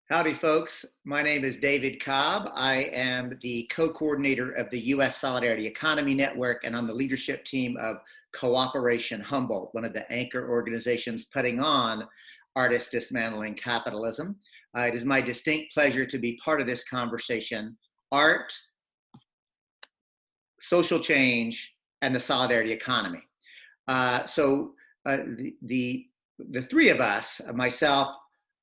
Howdy, folks. My name is David Cobb. I am the co-coordinator of the U.S. Solidarity Economy Network, and on the leadership team of Cooperation Humboldt, one of the anchor organizations putting on Artists Dismantling Capitalism. It is my distinct pleasure to be part of this conversation: art, social change, and the solidarity economy. The three of us, myself,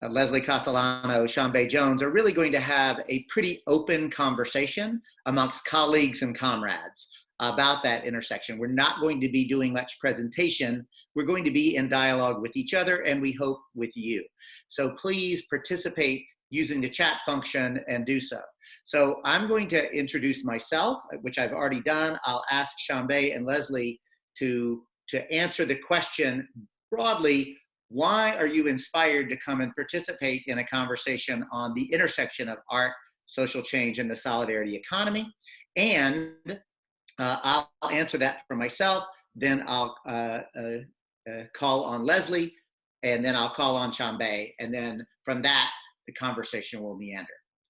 Leslie Castellano, Shaumbe Jones, are really going to have a pretty open conversation amongst colleagues and comrades about that intersection. We're not going to be doing much presentation. We're going to be in dialogue with each other, and we hope with you. So please participate using the chat function and do so. So I'm going to introduce myself, which I've already done. I'll ask Shaumbe and Leslie to answer the question broadly: why are you inspired to come and participate in a conversation on the intersection of art, social change, and the solidarity economy? And I'll answer that for myself, then I'll call on Leslie, and then I'll call on Shaumbe, and then from that, the conversation will meander.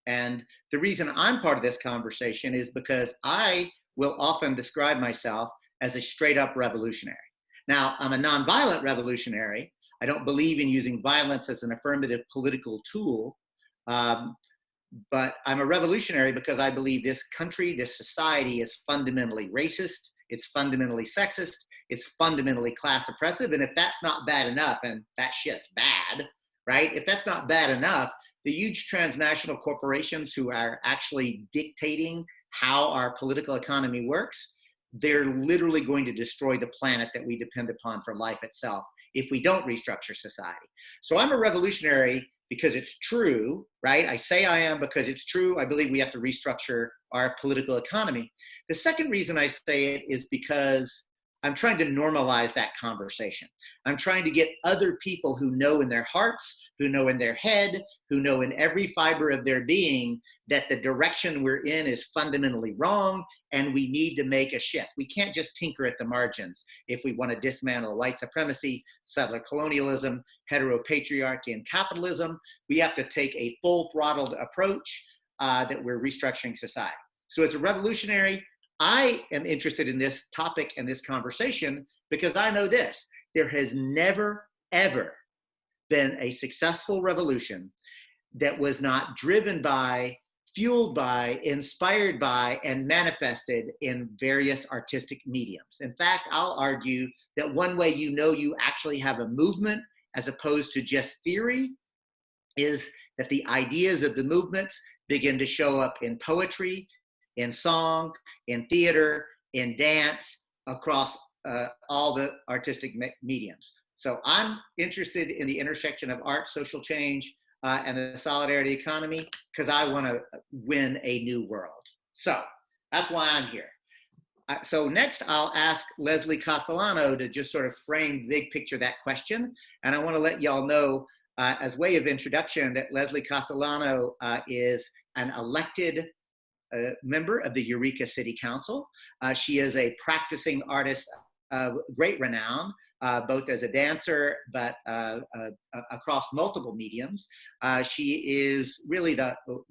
And the reason I'm part of this conversation is because I will often describe myself as a straight up revolutionary. Now, I'm a nonviolent revolutionary. I don't believe in using violence as an affirmative political tool, but I'm a revolutionary because I believe this country, this society is fundamentally racist, it's fundamentally sexist, it's fundamentally class oppressive, and if that's not bad enough, and that shit's bad, right? If that's not bad enough, the huge transnational corporations who are actually dictating how our political economy works, they're literally going to destroy the planet that we depend upon for life itself if we don't restructure society. So I'm a revolutionary because it's true, right? I say I am because it's true. I believe we have to restructure our political economy. The second reason I say it is because I'm trying to normalize that conversation. I'm trying to get other people who know in their hearts, who know in their head, who know in every fiber of their being that the direction we're in is fundamentally wrong and we need to make a shift. We can't just tinker at the margins if we want to dismantle white supremacy, settler colonialism, heteropatriarchy, and capitalism. We have to take a full throttled approach that we're restructuring society. So as a revolutionary, I am interested in this topic and this conversation because I know this: there has never, ever been a successful revolution that was not driven by, fueled by, inspired by, and manifested in various artistic mediums. In fact, I'll argue that one way you know you actually have a movement as opposed to just theory is that the ideas of the movements begin to show up in poetry, in song, in theater, in dance, across all the artistic mediums. So I'm interested in the intersection of art, social change, and the solidarity economy because I want to win a new world. So that's why I'm here. So next I'll ask Leslie Castellano to just sort of frame the big picture of that question. And I want to let y'all know as way of introduction that Leslie Castellano is an elected member of the Eureka City Council. She is a practicing artist of great renown, both as a dancer, but across multiple mediums. She is really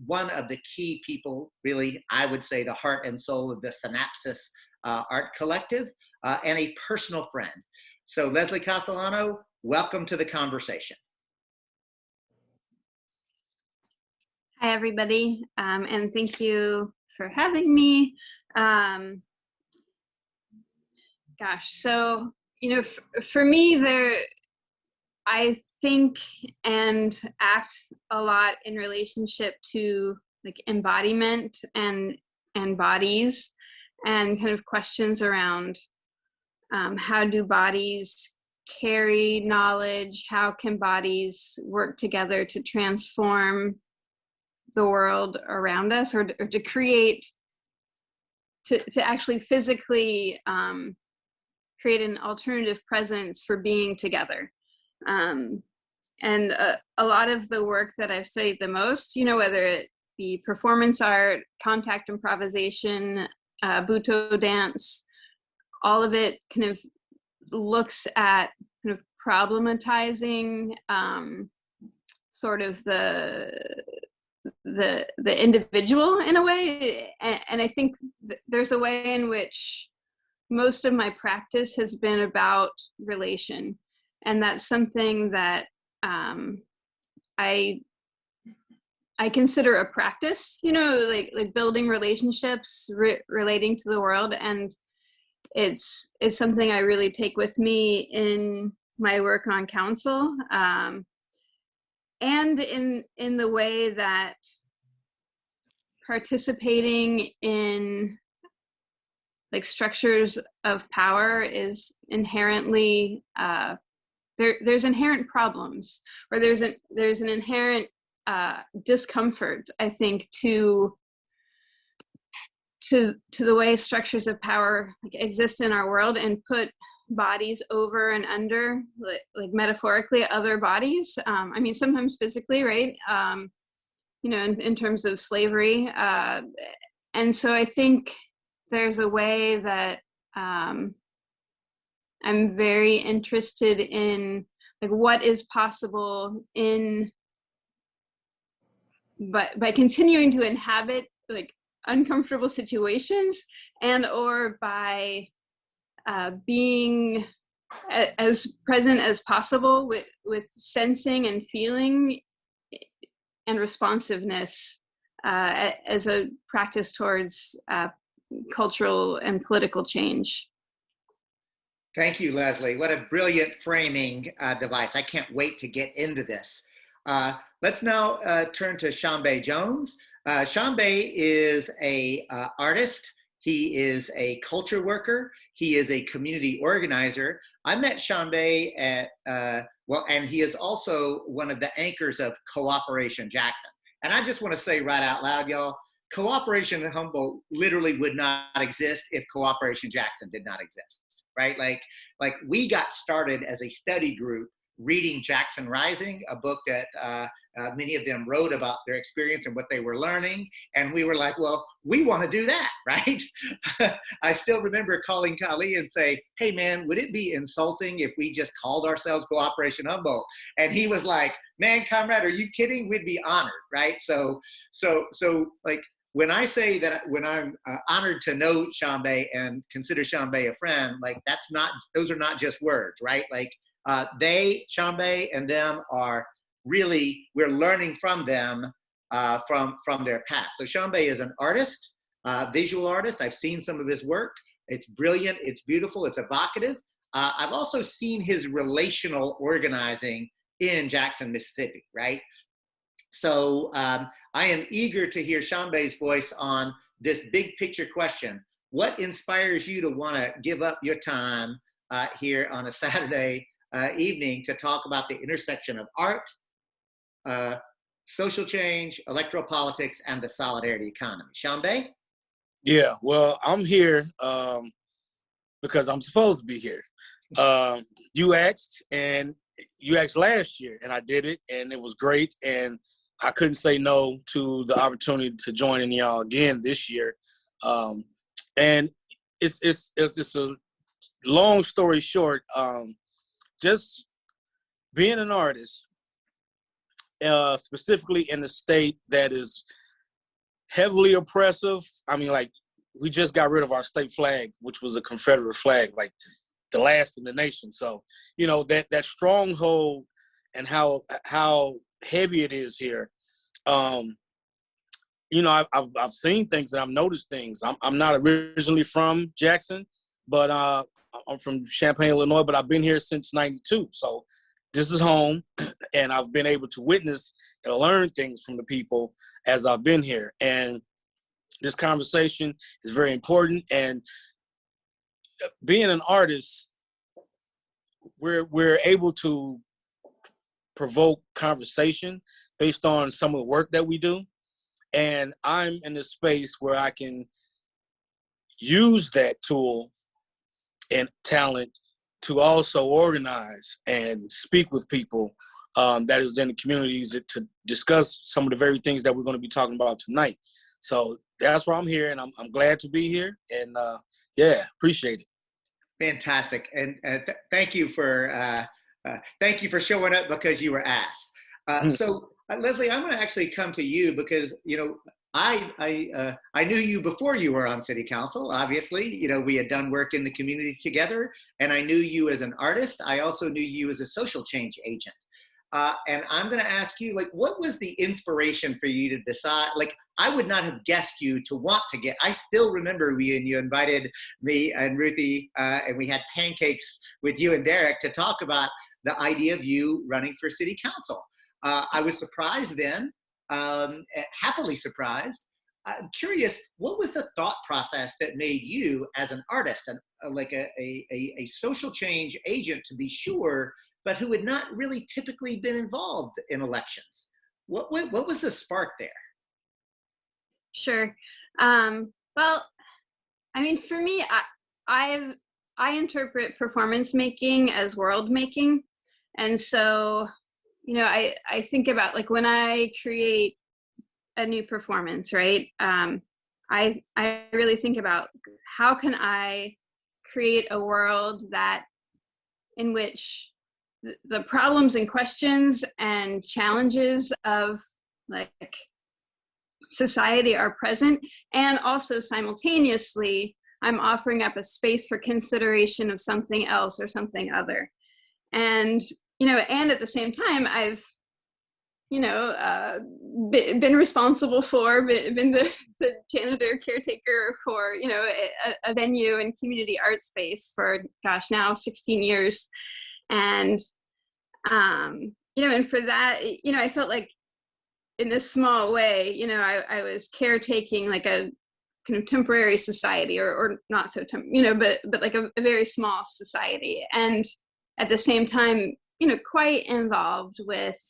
one of the key people, really, I would say, the heart and soul of the Synapsis Art Collective, and a personal friend. So Leslie Castellano, welcome to the conversation. Hi, everybody, and thank you for having me. So, you know, for me, I think and act a lot in relationship to like embodiment and bodies, and kind of questions around how do bodies carry knowledge, how can bodies work together to transform the world around us, or to create, to actually physically create an alternative presence for being together. And a lot of the work that I've studied the most, you know, whether it be performance art, contact improvisation, Buto dance, all of it kind of looks at kind of problematizing sort of the the individual in a way, and I think there's a way in which most of my practice has been about relation, and that's something that I consider a practice, like building relationships, relating to the world, and it's something I really take with me in my work on council, and in the way that participating in like structures of power is inherently there's inherent problems, or there's an inherent discomfort, I think, to the way structures of power exist in our world and put bodies over and under, like metaphorically, other bodies. I mean, sometimes physically, right? In terms of slavery. And so I think there's a way that I'm very interested in, like, what is possible by continuing to inhabit like uncomfortable situations, and or by being as present as possible with sensing and feeling and responsiveness as a practice towards cultural and political change. Thank you, Leslie. What a brilliant framing device. I can't wait to get into this. Let's now turn to Shaumbe Jones. Shaumbe is a artist. He is a culture worker. He is a community organizer. I met Shaumbe at, and he is also one of the anchors of Cooperation Jackson. And I just want to say right out loud, y'all, Cooperation Humboldt literally would not exist if Cooperation Jackson did not exist, right? Like we got started as a study group reading Jackson Rising, a book that many of them wrote about their experience and what they were learning. And we were like, well, we want to do that, right? I still remember calling Kali and say, hey man, would it be insulting if we just called ourselves Cooperation Humboldt? And he was like, man, comrade, are you kidding? We'd be honored, right? So like, when I say that, when I'm honored to know Shaumbe and consider Shaumbe a friend, like those are not just words, right? Like Shaumbe and them are really, we're learning from them from their past. So Shaumbe is an artist, visual artist. I've seen some of his work. It's brilliant, it's beautiful, it's evocative. I've also seen his relational organizing in Jackson, Mississippi, right? So I am eager to hear Shaumbe's voice on this big picture question. What inspires you to want to give up your time here on a Saturday evening to talk about the intersection of art, social change, electoral politics, and the solidarity economy? Shaumbe? Yeah, well, I'm here because I'm supposed to be here. You asked last year, and I did it, and it was great, and I couldn't say no to the opportunity to join in y'all again this year. And it's a long story short. Just being an artist, specifically in a state that is heavily oppressive. I mean, like, we just got rid of our state flag, which was a Confederate flag, like the last in the nation. So, that stronghold and how heavy it is here. I've seen things and I've noticed things. I'm not originally from Jackson, but I'm from Champaign, Illinois, but I've been here since '92. So this is home, and I've been able to witness and learn things from the people as I've been here. And this conversation is very important. And being an artist, we're able to provoke conversation based on some of the work that we do. And I'm in a space where I can use that tool and talent to also organize and speak with people that is in the communities to discuss some of the very things that we're going to be talking about tonight. So that's why I'm here, and I'm glad to be here. And appreciate it. Fantastic, and thank you for showing up because you were asked. So Leslie, I'm going to actually come to you because, you know, I knew you before you were on city council. Obviously, you know, we had done work in the community together, and I knew you as an artist. I also knew you as a social change agent. And I'm going to ask you, like, what was the inspiration for you to decide? Like, I would not have guessed you to want to get. I still remember you invited me and Ruthie, and we had pancakes with you and Derek to talk about the idea of you running for city council. I was surprised then. Happily surprised. I'm curious, what was the thought process that made you, as an artist, and like a social change agent to be sure, but who had not really typically been involved in elections? What was the spark there? Sure. Well, I mean, for me, I interpret performance making as world making, and so, you know, I think about, like, when I create a new performance, right? I really think about, how can I create a world in which the problems and questions and challenges of, like, society are present, and also simultaneously I'm offering up a space for consideration of something else or something other. And, you know, and at the same time, I've, you know, been responsible for, been the janitor caretaker for, you know, a venue and community art space for, gosh, now 16 years. And, you know, and for that, you know, I felt like, in a small way, you know, I was caretaking, like, a kind of temporary society, or not so, you know, but like a very small society. And at the same time, you know, quite involved with,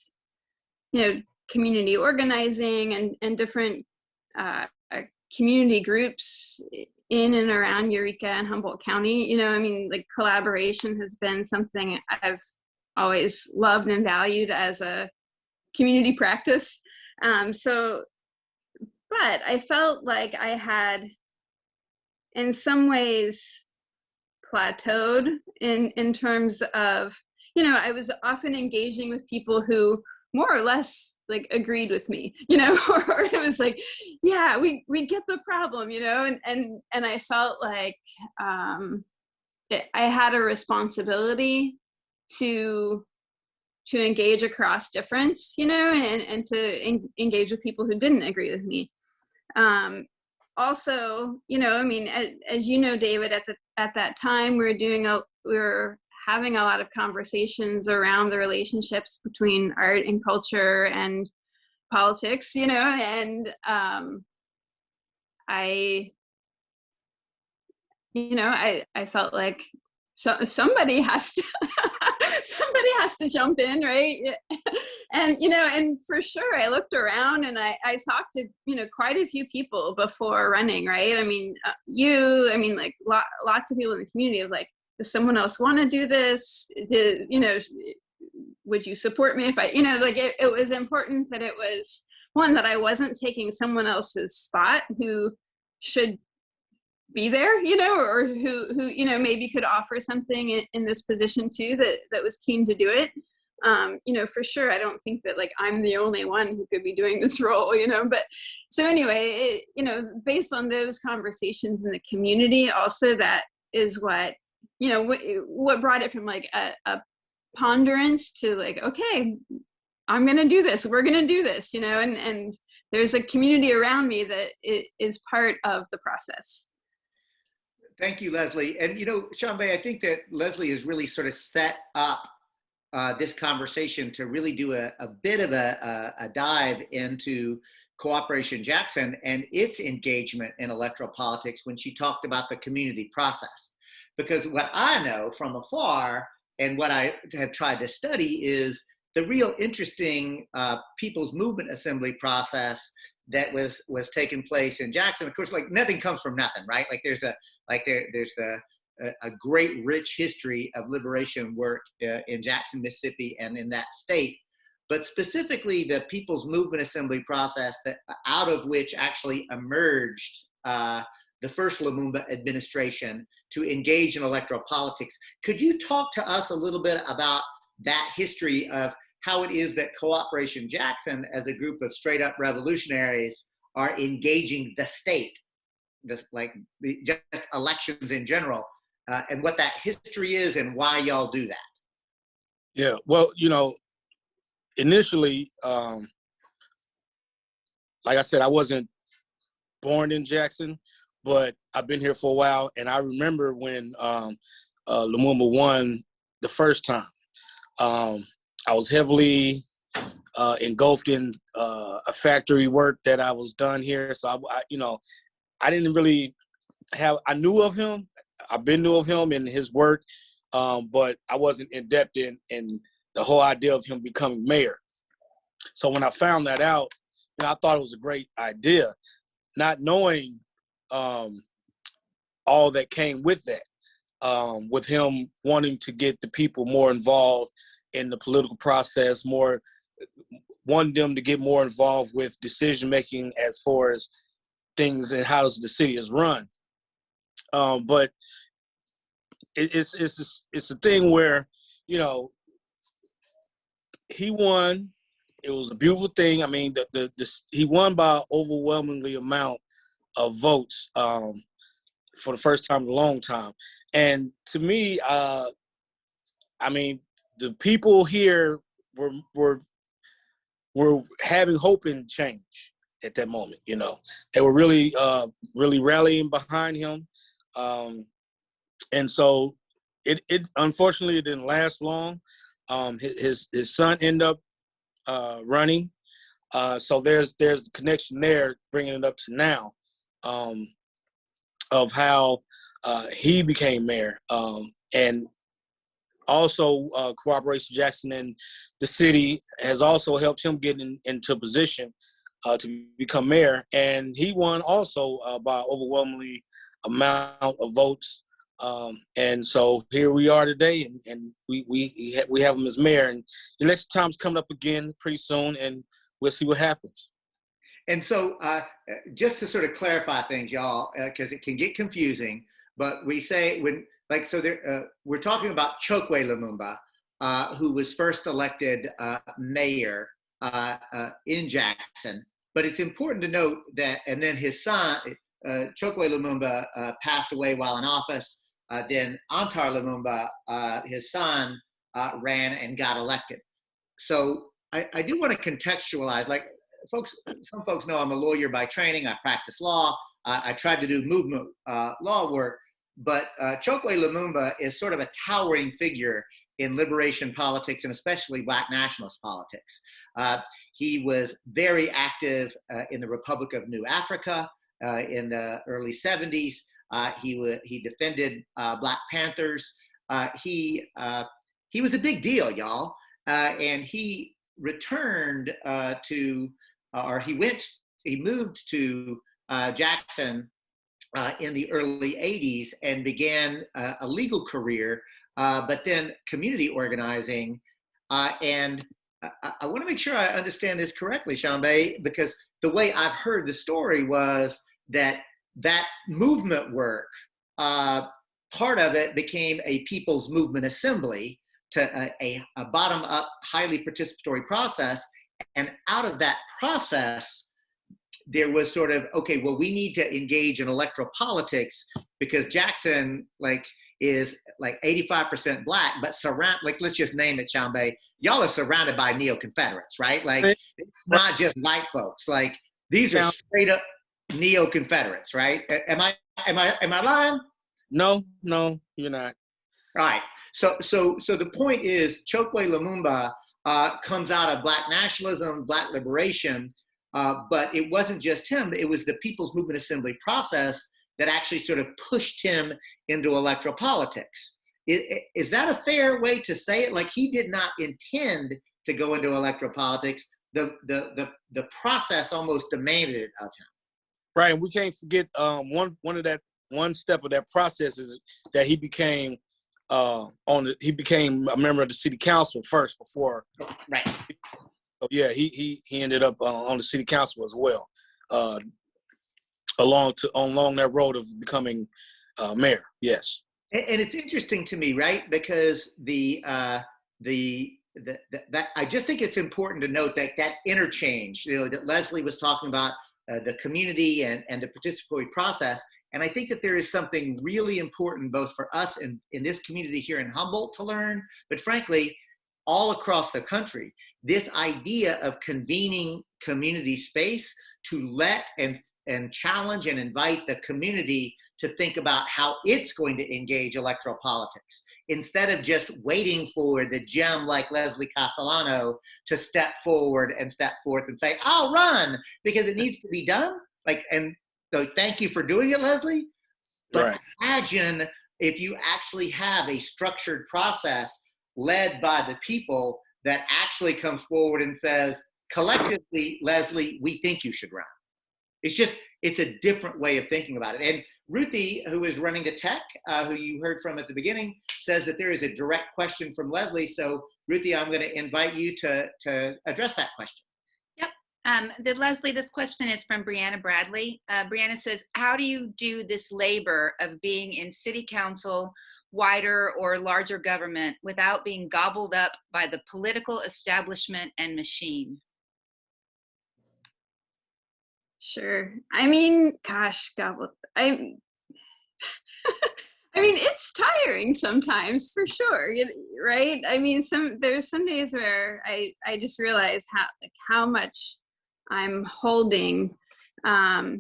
you know, community organizing and different community groups in and around Eureka and Humboldt County. You know, I mean, like, collaboration has been something I've always loved and valued as a community practice. So, but I felt like I had, in some ways, plateaued in terms of, you know, I was often engaging with people who more or less, like, agreed with me, you know, or it was like, yeah, we get the problem, you know, and I felt like I had a responsibility to engage across difference, you know, and to engage with people who didn't agree with me. Also, you know, I mean, as you know, David, at that time, we were having a lot of conversations around the relationships between art and culture and politics, you know, and I felt like somebody has to jump in, right? And, you know, and for sure, I looked around and I talked to, you know, quite a few people before running, right? I mean, like, lots of people in the community of, like, does someone else want to do this? You know, would you support me if I, you know, like, it was important that it was one, that I wasn't taking someone else's spot who should be there, you know, or who you know, maybe could offer something in this position too, that was keen to do it. You know, for sure, I don't think that, like, I'm the only one who could be doing this role, you know. But so anyway, you know, based on those conversations in the community, also, that is what, you know, what brought it from, like, a ponderance to, like, okay, I'm gonna do this, we're gonna do this, you know, and there's a community around me that is part of the process. Thank you, Leslie. And, you know, Shaumbe, I think that Leslie has really sort of set up this conversation to really do a bit of a dive into Cooperation Jackson and its engagement in electoral politics when she talked about the community process. Because what I know from afar, and what I have tried to study, is the real interesting People's Movement Assembly process that was taking place in Jackson. Of course, like, nothing comes from nothing, right? Like, there's a great rich history of liberation work in Jackson, Mississippi, and in that state. But specifically, the People's Movement Assembly process, that out of which actually emerged the first Lumumba administration to engage in electoral politics. Could you talk to us a little bit about that history of how it is that Cooperation Jackson, as a group of straight up revolutionaries, are engaging the state, just elections in general, and what that history is and why y'all do that. Yeah, well, initially, like I said, I wasn't born in Jackson, but I've been here for a while, and I remember when Lumumba won the first time. I was heavily engulfed in a factory work that I was done here, so I didn't really I knew of him. I've been knew of him and his work, but I wasn't in depth in the whole idea of him becoming mayor. So when I found that out, I thought it was a great idea, not knowing all that came with that, with him wanting to get the people more involved in the political process, wanting them to get more involved with decision making as far as things and how the city is run. But it's a thing where, he won. It was a beautiful thing. I mean, he won by an overwhelmingly amount of votes for the first time in a long time. And to me, I mean, the people here were having hope and change at that moment. They were really rallying behind him, and so it unfortunately it didn't last long. His son ended up running, so there's the connection there, bringing it up to now, of how he became mayor, and also Cooperation Jackson and the city has also helped him get into position to become mayor, and he won also by overwhelmingly amount of votes, and so here we are today, and we have him as mayor, and the election time's coming up again pretty soon, and we'll see what happens. And so just to sort of clarify things, y'all, because it can get confusing, but we say we're talking about Chokwe Lumumba, who was first elected mayor in Jackson. But it's important to note that, and then his son, Chokwe Lumumba, passed away while in office. Then Antar Lumumba, his son, ran and got elected. So I do want to contextualize, some folks know I'm a lawyer by training. I practice law. I tried to do movement law work, but Chokwe Lumumba is sort of a towering figure in liberation politics, and especially Black nationalist politics. He was very active in the Republic of New Africa in the early 70s. He defended Black Panthers. He was a big deal, y'all, and he returned he moved to Jackson in the early 80s and began a legal career, but then community organizing. And I want to make sure I understand this correctly, Shaumbe, because the way I've heard the story was that movement work, part of it became a people's movement assembly to a bottom-up, highly participatory process. And out of that process, there was sort of, okay, well, we need to engage in electoral politics because Jackson is 85% Black, but let's just name it, Shaumbe. Y'all are surrounded by neo-Confederates, right? It's not just white folks. These are straight up neo-Confederates, right? Am I lying? No, you're not. All right. So the point is, Chokwe Lumumba comes out of Black nationalism, Black liberation, but it wasn't just him. It was the People's Movement Assembly process that actually sort of pushed him into electoral politics. Is that a fair way to say it? He did not intend to go into electoral politics. The process almost demanded it of him. Right, and we can't forget one step of that process is that he became a member of the city council first before. Right. So yeah, he ended up on the city council as well, along that road of becoming mayor. Yes. And it's interesting to me, right? Because the that I just think it's important to note that that interchange, that Leslie was talking about, the community and the participatory process. And I think that there is something really important both for us in this community here in Humboldt to learn, but frankly, all across the country, this idea of convening community space to let and challenge and invite the community to think about how it's going to engage electoral politics, instead of just waiting for the gem like Leslie Castellano to step forward and step forth and say, I'll run because it needs to be done. And so thank you for doing it, Leslie. But Right. Imagine if you actually have a structured process led by the people that actually comes forward and says, collectively, Leslie, we think you should run. It's a different way of thinking about it. And Ruthie, who is running the tech, who you heard from at the beginning, says that there is a direct question from Leslie. So Ruthie, I'm going to invite you to address that question. Yep. Leslie, this question is from Brianna Bradley. Brianna says, how do you do this labor of being in city council, wider or larger government without being gobbled up by the political establishment and machine? Sure. I mean, gosh, I mean, it's tiring sometimes, for sure, right? I mean, there's some days where I just realize how much I'm holding. But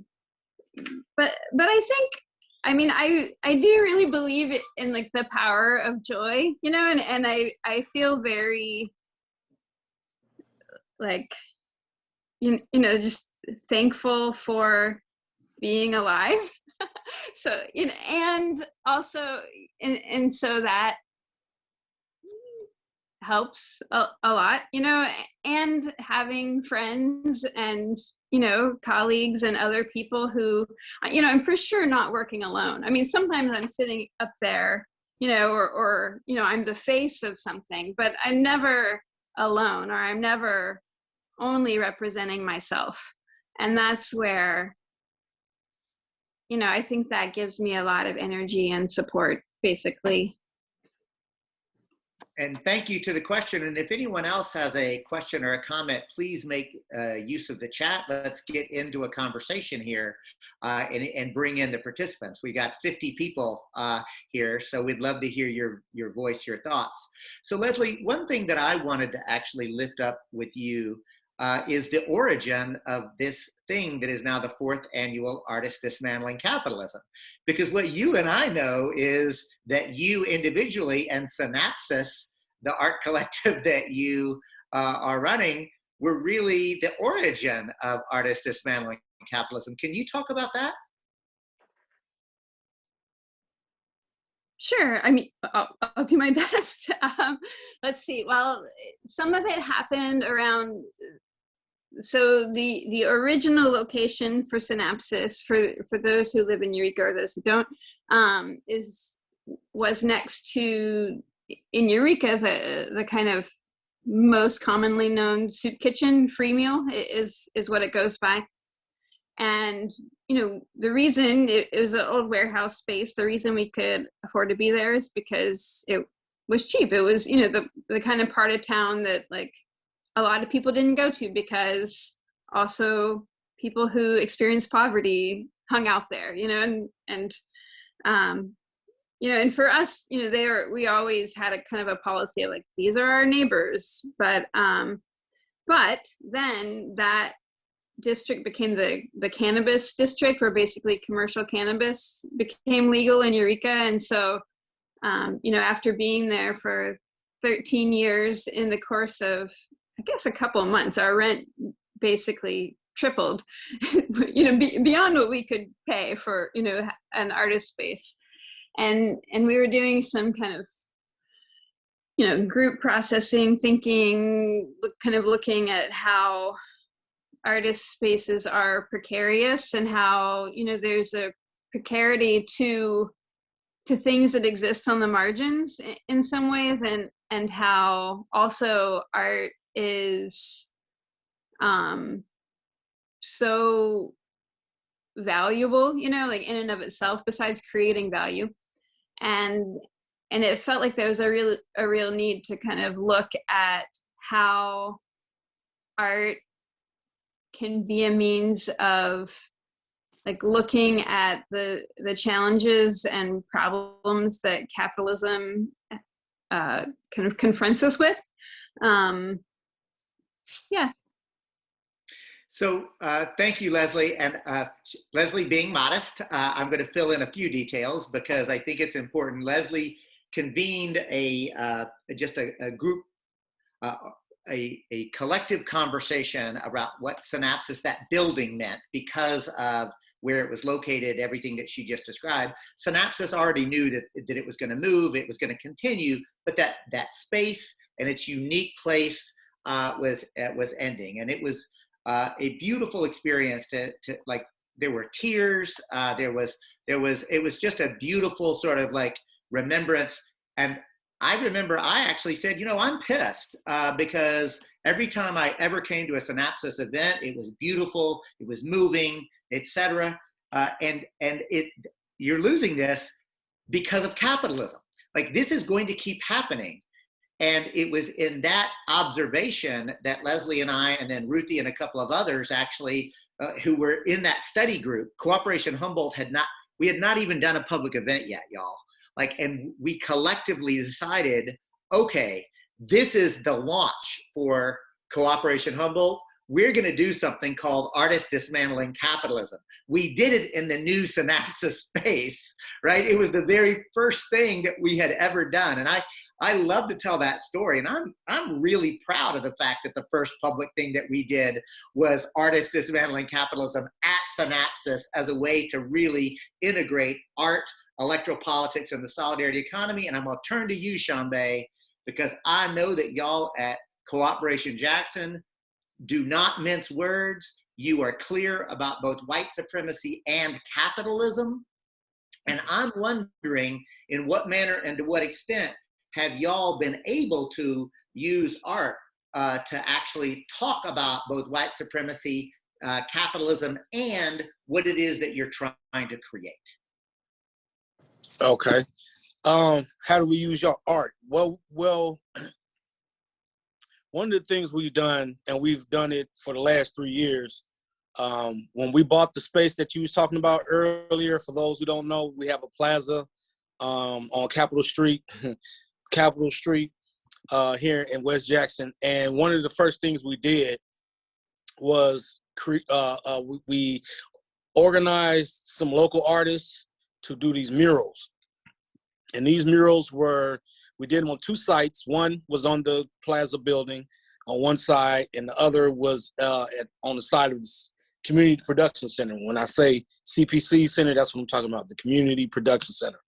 I think, I mean, I do really believe in like the power of joy, and I feel very like, just thankful for being alive. So, and also, and so that helps a lot, and having friends and, colleagues and other people who, I'm for sure not working alone. I mean, sometimes I'm sitting up there, or I'm the face of something, but I'm never alone, or I'm never only representing myself. And that's where, I think that gives me a lot of energy and support, basically. And thank you to the question. And if anyone else has a question or a comment, please make use of the chat. Let's get into a conversation here and bring in the participants. We got 50 people here, so we'd love to hear your voice, your thoughts. So Leslie, one thing that I wanted to actually lift up with you is the origin of this thing that is now the 4th annual Artists Dismantling Capitalism. Because what you and I know is that you individually and Synapsis, the art collective that you are running, were really the origin of Artists Dismantling Capitalism. Can you talk about that? Sure. I mean, I'll do my best. Let's see. Well, some of it happened around. So the original location for Synapsis, for those who live in Eureka or those who don't, was next to, in Eureka, the kind of most commonly known soup kitchen. Free Meal is what it goes by. And, the reason it was an old warehouse space, the reason we could afford to be there is because it was cheap. It was, the kind of part of town that like a lot of people didn't go to, because also people who experienced poverty hung out there, and for us, we always had a kind of a policy of like, these are our neighbors, but then that district became the Cannabis District, where basically commercial cannabis became legal in Eureka. And so, after being there for 13 years, in the course of, I guess, a couple of months, our rent basically tripled, beyond what we could pay for, an artist space. And we were doing some kind of, group processing, thinking, kind of looking at how artist spaces are precarious and how, there's a precarity to things that exist on the margins in some ways, and how also art is so valuable, like in and of itself, besides creating value. And it felt like there was a real need to kind of look at how art can be a means of like looking at the challenges and problems that capitalism kind of confronts us with. Yeah. So thank you, Leslie. And Leslie, being modest, I'm going to fill in a few details because I think it's important. Leslie convened just a group, a collective conversation about what Synapsis, that building, meant because of where it was located, everything that she just described. Synapsis already knew that it was going to move, it was going to continue, but that space and its unique place was ending. And it was a beautiful experience to like, there were tears, it was just a beautiful sort of like remembrance. And I remember I actually said, I'm pissed because every time I ever came to a Synapsis event, it was beautiful, it was moving, etc. And you're losing this because of capitalism. Like, this is going to keep happening. And it was in that observation that Leslie and I, and then Ruthie and a couple of others actually, who were in that study group, Cooperation Humboldt had not even done a public event yet, y'all. Like, and we collectively decided, okay, this is the launch for Cooperation Humboldt. We're going to do something called Artists Dismantling Capitalism. We did it in the new Synapsis space, right? It was the very first thing that we had ever done. And I love to tell that story. And I'm really proud of the fact that the first public thing that we did was Artists Dismantling Capitalism at Synapsis as a way to really integrate art, electoral politics, and the solidarity economy. And I'm going to turn to you, Shaumbe, because I know that y'all at Cooperation Jackson do not mince words. You are clear about both white supremacy and capitalism. And I'm wondering, in what manner and to what extent have y'all been able to use art to actually talk about both white supremacy, capitalism, and what it is that you're trying to create? Okay. How do we use your art? Well, one of the things we've done, and we've done it for the last 3 years, when we bought the space that you was talking about earlier, for those who don't know, we have a plaza on Capitol Street, here in West Jackson. And one of the first things we did was we organized some local artists to do these murals. And these murals we did them on 2 sites. One was on the plaza building on one side, and the other was on the side of the Community Production Center. When I say CPC Center, that's what I'm talking about, the Community Production Center.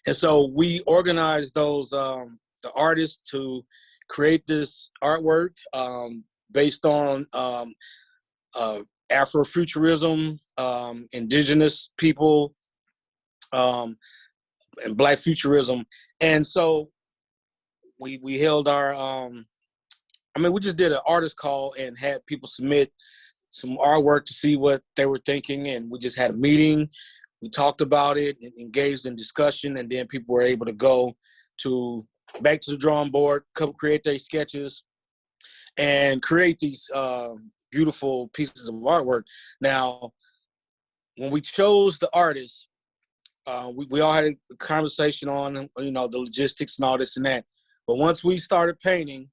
And so we organized those, the artists to create this artwork based on Afrofuturism, indigenous people, and Black futurism. And so we held our, we just did an artist call and had people submit some artwork to see what they were thinking. And we just had a meeting. We talked about it and engaged in discussion. And then people were able to go back to the drawing board, create their sketches, and create these beautiful pieces of artwork. Now, when we chose the artists, we all had a conversation on, the logistics and all this and that. But once we started painting,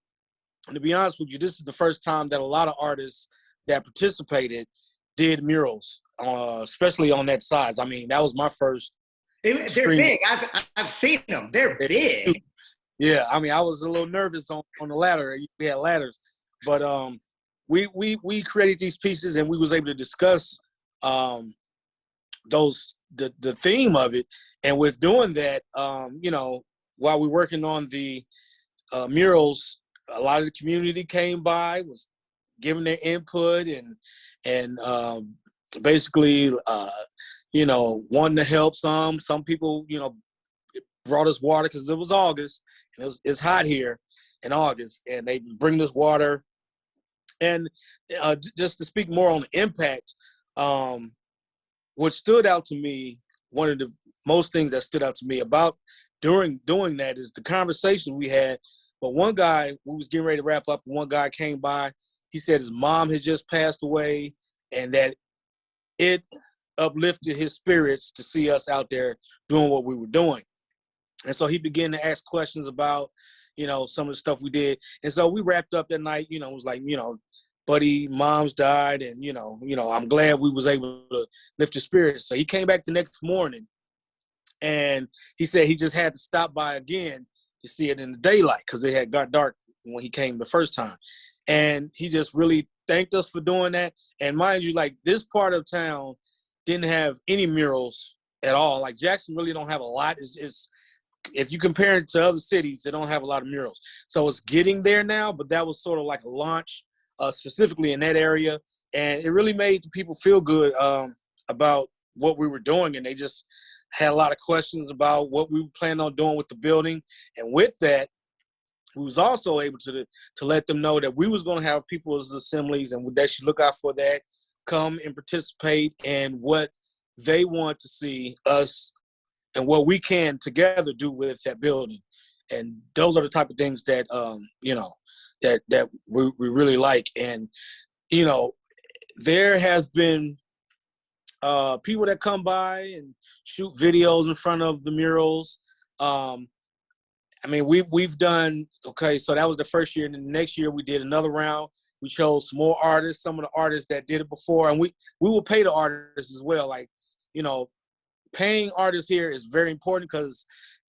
and to be honest with you, this is the first time that a lot of artists that participated did murals, especially on that size. I mean, that was my first. They're big. I've seen them. They're big. Yeah, I was a little nervous on the ladder. We had ladders, but we created these pieces, and we was able to discuss the theme of it. And with doing that, while we're working on the murals, a lot of the community came by, was giving their input and basically wanting to help. Some people brought us water because it was August and it's hot here in August, and they bring us water. And just to speak more on the impact, what stood out to me, one of the most things that stood out to me about during doing that is the conversation we had. But one guy, we was getting ready to wrap up, and one guy came by. He said his mom had just passed away, and that it uplifted his spirits to see us out there doing what we were doing. And so he began to ask questions about, some of the stuff we did. And so we wrapped up that night, it was like, buddy, mom's died, and, I'm glad we was able to lift his spirits. So he came back the next morning, and he said he just had to stop by again to see it in the daylight because it had got dark when he came the first time. And he just really thanked us for doing that. And mind you, like, this part of town didn't have any murals at all. Like, Jackson really don't have a lot. It's if you compare it to other cities, they don't have a lot of murals. So it's getting there now, but that was sort of like a launch specifically in that area. And it really made the people feel good about what we were doing. And they just had a lot of questions about what we were planning on doing with the building. And with that, we was also able to let them know that we was going to have people's assemblies and they should look out for that, come and participate in what they want to see us and what we can together do with that building. And those are the type of things that, that we really like. And, there has been people that come by and shoot videos in front of the murals. We've done, okay, so that was the first year. And then the next year we did another round. We chose some more artists, some of the artists that did it before. And we will pay the artists as well. Like, paying artists here is very important because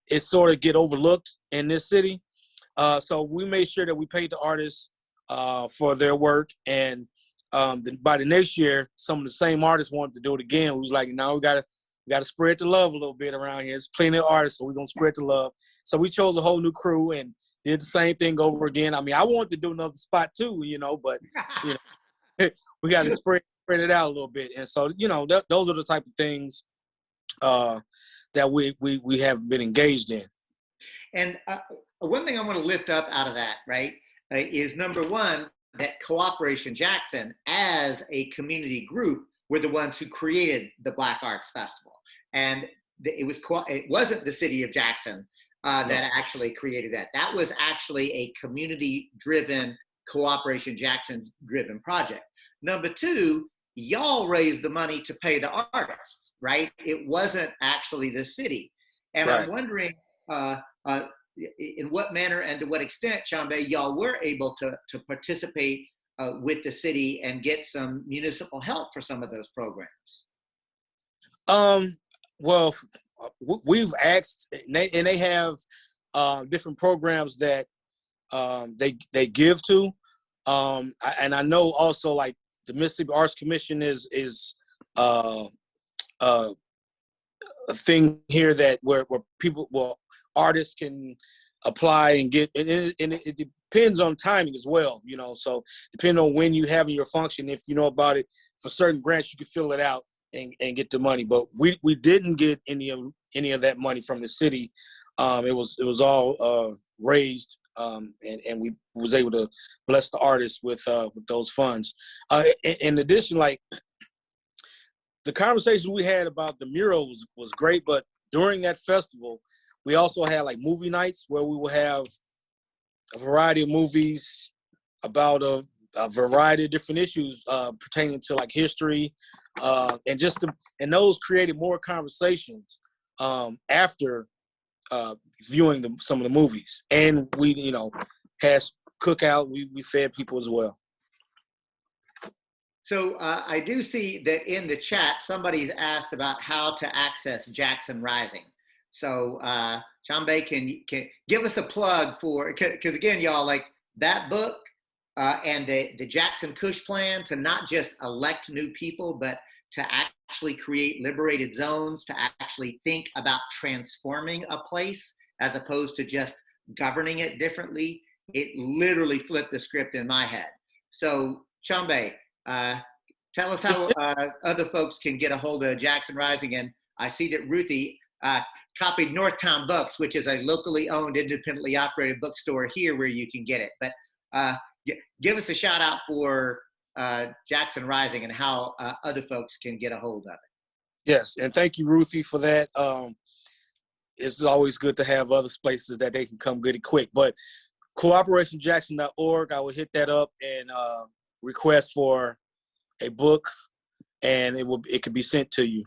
it sort of get overlooked in this city. So we made sure that we paid the artists for their work. And by the next year, some of the same artists wanted to do it again. We was like, no, we gotta spread the love a little bit around here. There's plenty of artists, so we're gonna spread the love. So we chose a whole new crew and did the same thing over again. I wanted to do another spot too, but we got to spread it out a little bit. And so, those are the type of things that we have been engaged in. And one thing I want to lift up out of that, right, is number one, that Cooperation Jackson as a community group were the ones who created the Black Arts Festival. And it wasn't the city of Jackson that actually created that. That was actually a community-driven, Cooperation Jackson-driven project. Number two, y'all raised the money to pay the artists, right? It wasn't actually the city. And right. I'm wondering in what manner and to what extent, Shaumbe, y'all were able to participate with the city and get some municipal help for some of those programs. Well, we've asked, and they have different programs that they give to, and I know also like the Mississippi Arts Commission is a thing here that where people, artists can apply and get, and it depends on timing as well, so depending on when you have your function, if you know about it, for certain grants, you can fill it out and get the money. But we didn't get any of that money from the city. It was all raised, and we was able to bless the artists with those funds. In addition, like the conversation we had about the mural was great, but during that festival, we also had like movie nights where we will have a variety of movies about a variety of different issues pertaining to like history, and those created more conversations after viewing some of the movies. And we, had cookout. We fed people as well. So I do see that in the chat, somebody's asked about how to access Jackson Rising. So Shaumbe, can give us a plug for, because again, y'all, like that book and the Jackson Kush plan to not just elect new people, but to actually create liberated zones, to actually think about transforming a place as opposed to just governing it differently. It literally flipped the script in my head. So Shaumbe, tell us how other folks can get a hold of Jackson Rising. And I see that Ruthie copied Northtown Books, which is a locally owned, independently operated bookstore here where you can get it. But give us a shout out for Jackson Rising and how other folks can get a hold of it. Yes, and thank you, Ruthie, for that. it's always good to have other places that they can come good and quick. But cooperationjackson.org, I will hit that up and request for a book, and it could be sent to you.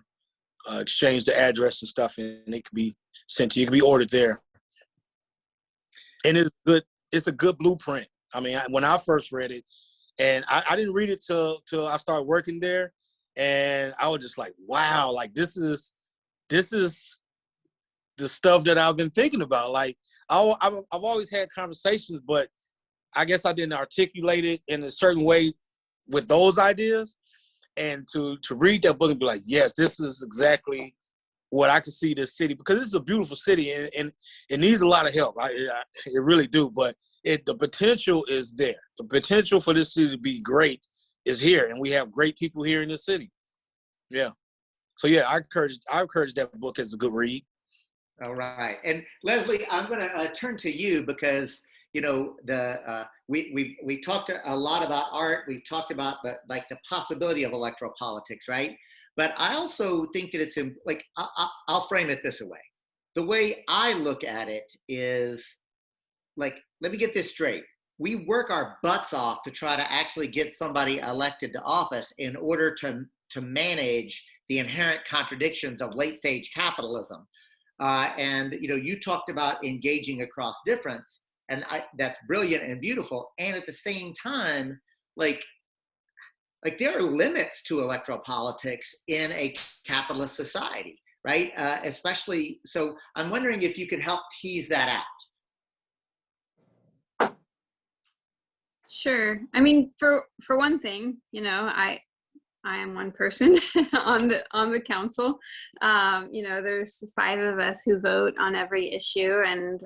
Exchange the address and stuff, and it could be sent to you. It could be ordered there. And it's good. It's a good blueprint. I mean, when I first read it, and I didn't read it till I started working there, and I was just like, wow, like this is the stuff that I've been thinking about. Like I've always had conversations, but I guess I didn't articulate it in a certain way with those ideas. And to read that book and be like, yes, this is exactly what I can see this city, because this is a beautiful city and it needs a lot of help. It really do, but the potential is there. The potential for this city to be great is here, and we have great people here in this city. Yeah. So yeah, I encourage that book as a good read. All right. And Leslie, I'm going to turn to you because, you know, we talked a lot about art. We've talked about the possibility of electoral politics, right? But I also think that it's like, I'll frame it this way. The way I look at it is like, let me get this straight. We work our butts off to try to actually get somebody elected to office in order to manage the inherent contradictions of late stage capitalism. And, you know, you talked about engaging across difference, and that's brilliant and beautiful. And at the same time, like there are limits to electoral politics in a capitalist society, right? Especially, so I'm wondering if you could help tease that out. Sure. I mean, for one thing, you know, I am one person on the council. You know, there's 5 of us who vote on every issue, and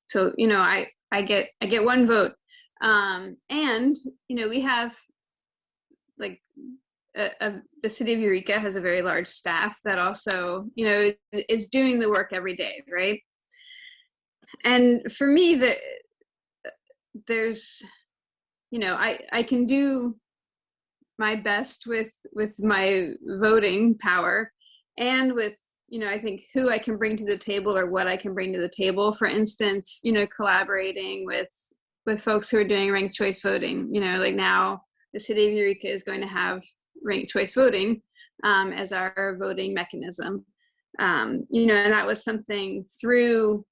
so you know, I get one vote, and you know, we have like the city of Eureka has a very large staff that also, you know, is doing the work every day, right? And for me, there's, you know, I can do my best with my voting power, and with, you know, I think who I can bring to the table or what I can bring to the table. For instance, you know, collaborating with folks who are doing ranked choice voting. You know, like now the city of Eureka is going to have ranked choice voting as our voting mechanism. You know, and that was something through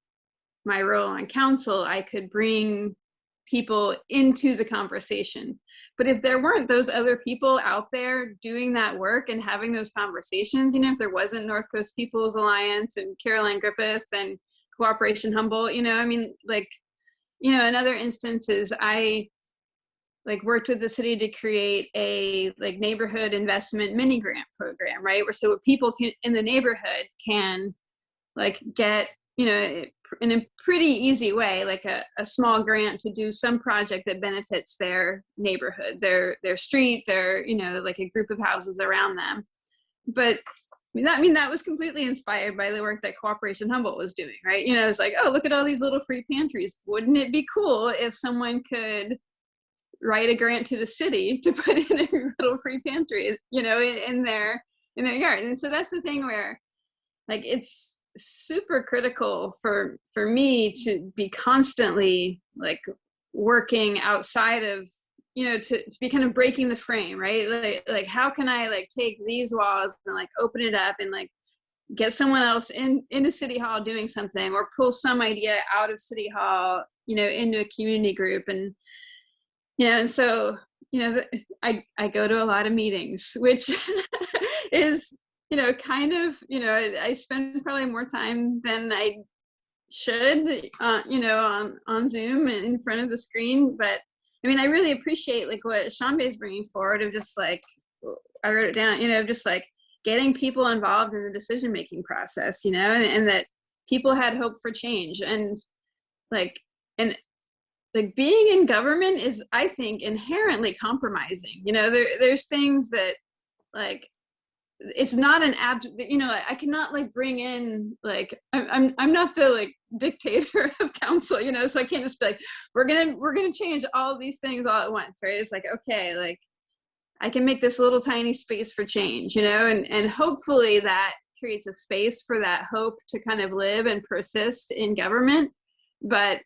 my role on council, I could bring people into the conversation. But if there weren't those other people out there doing that work and having those conversations, you know, if there wasn't North Coast People's Alliance and Caroline Griffith and Cooperation Humboldt, you know, I mean, like, you know, in other instances, I like worked with the city to create a like neighborhood investment mini grant program, right? Where so people can, in the neighborhood can like get, you know, in a pretty easy way, like a small grant to do some project that benefits their neighborhood, their street, their, you know, like a group of houses around them. But I mean, that was completely inspired by the work that Cooperation Humboldt was doing, right? You know, it's like, oh, look at all these little free pantries. Wouldn't it be cool if someone could write a grant to the city to put in a little free pantry, you know, in their yard? And so that's the thing where, like, it's super critical for me to be constantly like working outside of, you know, to be kind of breaking the frame, right? Like how can I like take these walls and like open it up and like get someone else into City Hall doing something, or pull some idea out of City Hall, you know, into a community group. And you know, and so, you know, I go to a lot of meetings, which is, you know, kind of, you know, I spend probably more time than I should, you know, on Zoom and in front of the screen. But I mean, I really appreciate like what Shaumbe is bringing forward of just like, I wrote it down, you know, just like getting people involved in the decision-making process, you know, and that people had hope for change. And like being in government is, I think, inherently compromising. You know, there's things that like, it's not an you know, I cannot like bring in like I'm not the like dictator of council, you know, so I can't just be like we're gonna change all these things all at once, right? It's like, okay, like I can make this little tiny space for change, you know, and hopefully that creates a space for that hope to kind of live and persist in government. But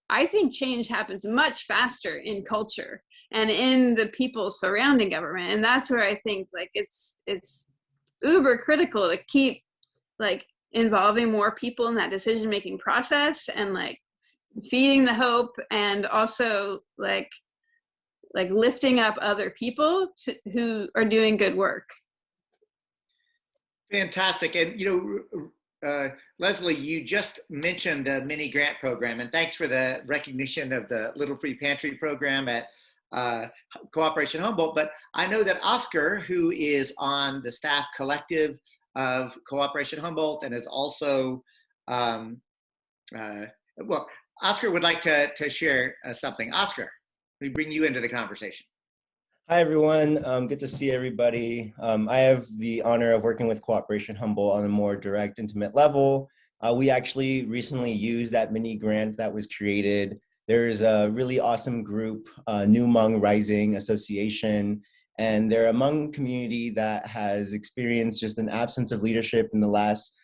I think change happens much faster in culture and in the people surrounding government. And that's where I think like it's uber critical to keep like involving more people in that decision-making process and like feeding the hope, and also like lifting up other people who are doing good work. Fantastic. And, Leslie, you just mentioned the mini grant program, and thanks for the recognition of the Little Free Pantry program at Cooperation Humboldt. But I know that Oscar, who is on the staff collective of Cooperation Humboldt and is also, Oscar would like to share something. Oscar, let me bring you into the conversation. Hi, everyone. Good to see everybody. I have the honor of working with Cooperation Humboldt on a more direct, intimate level. We actually recently used that mini grant that was created. There's a really awesome group, New Hmong Rising Association, and they're a Hmong community that has experienced just an absence of leadership in the last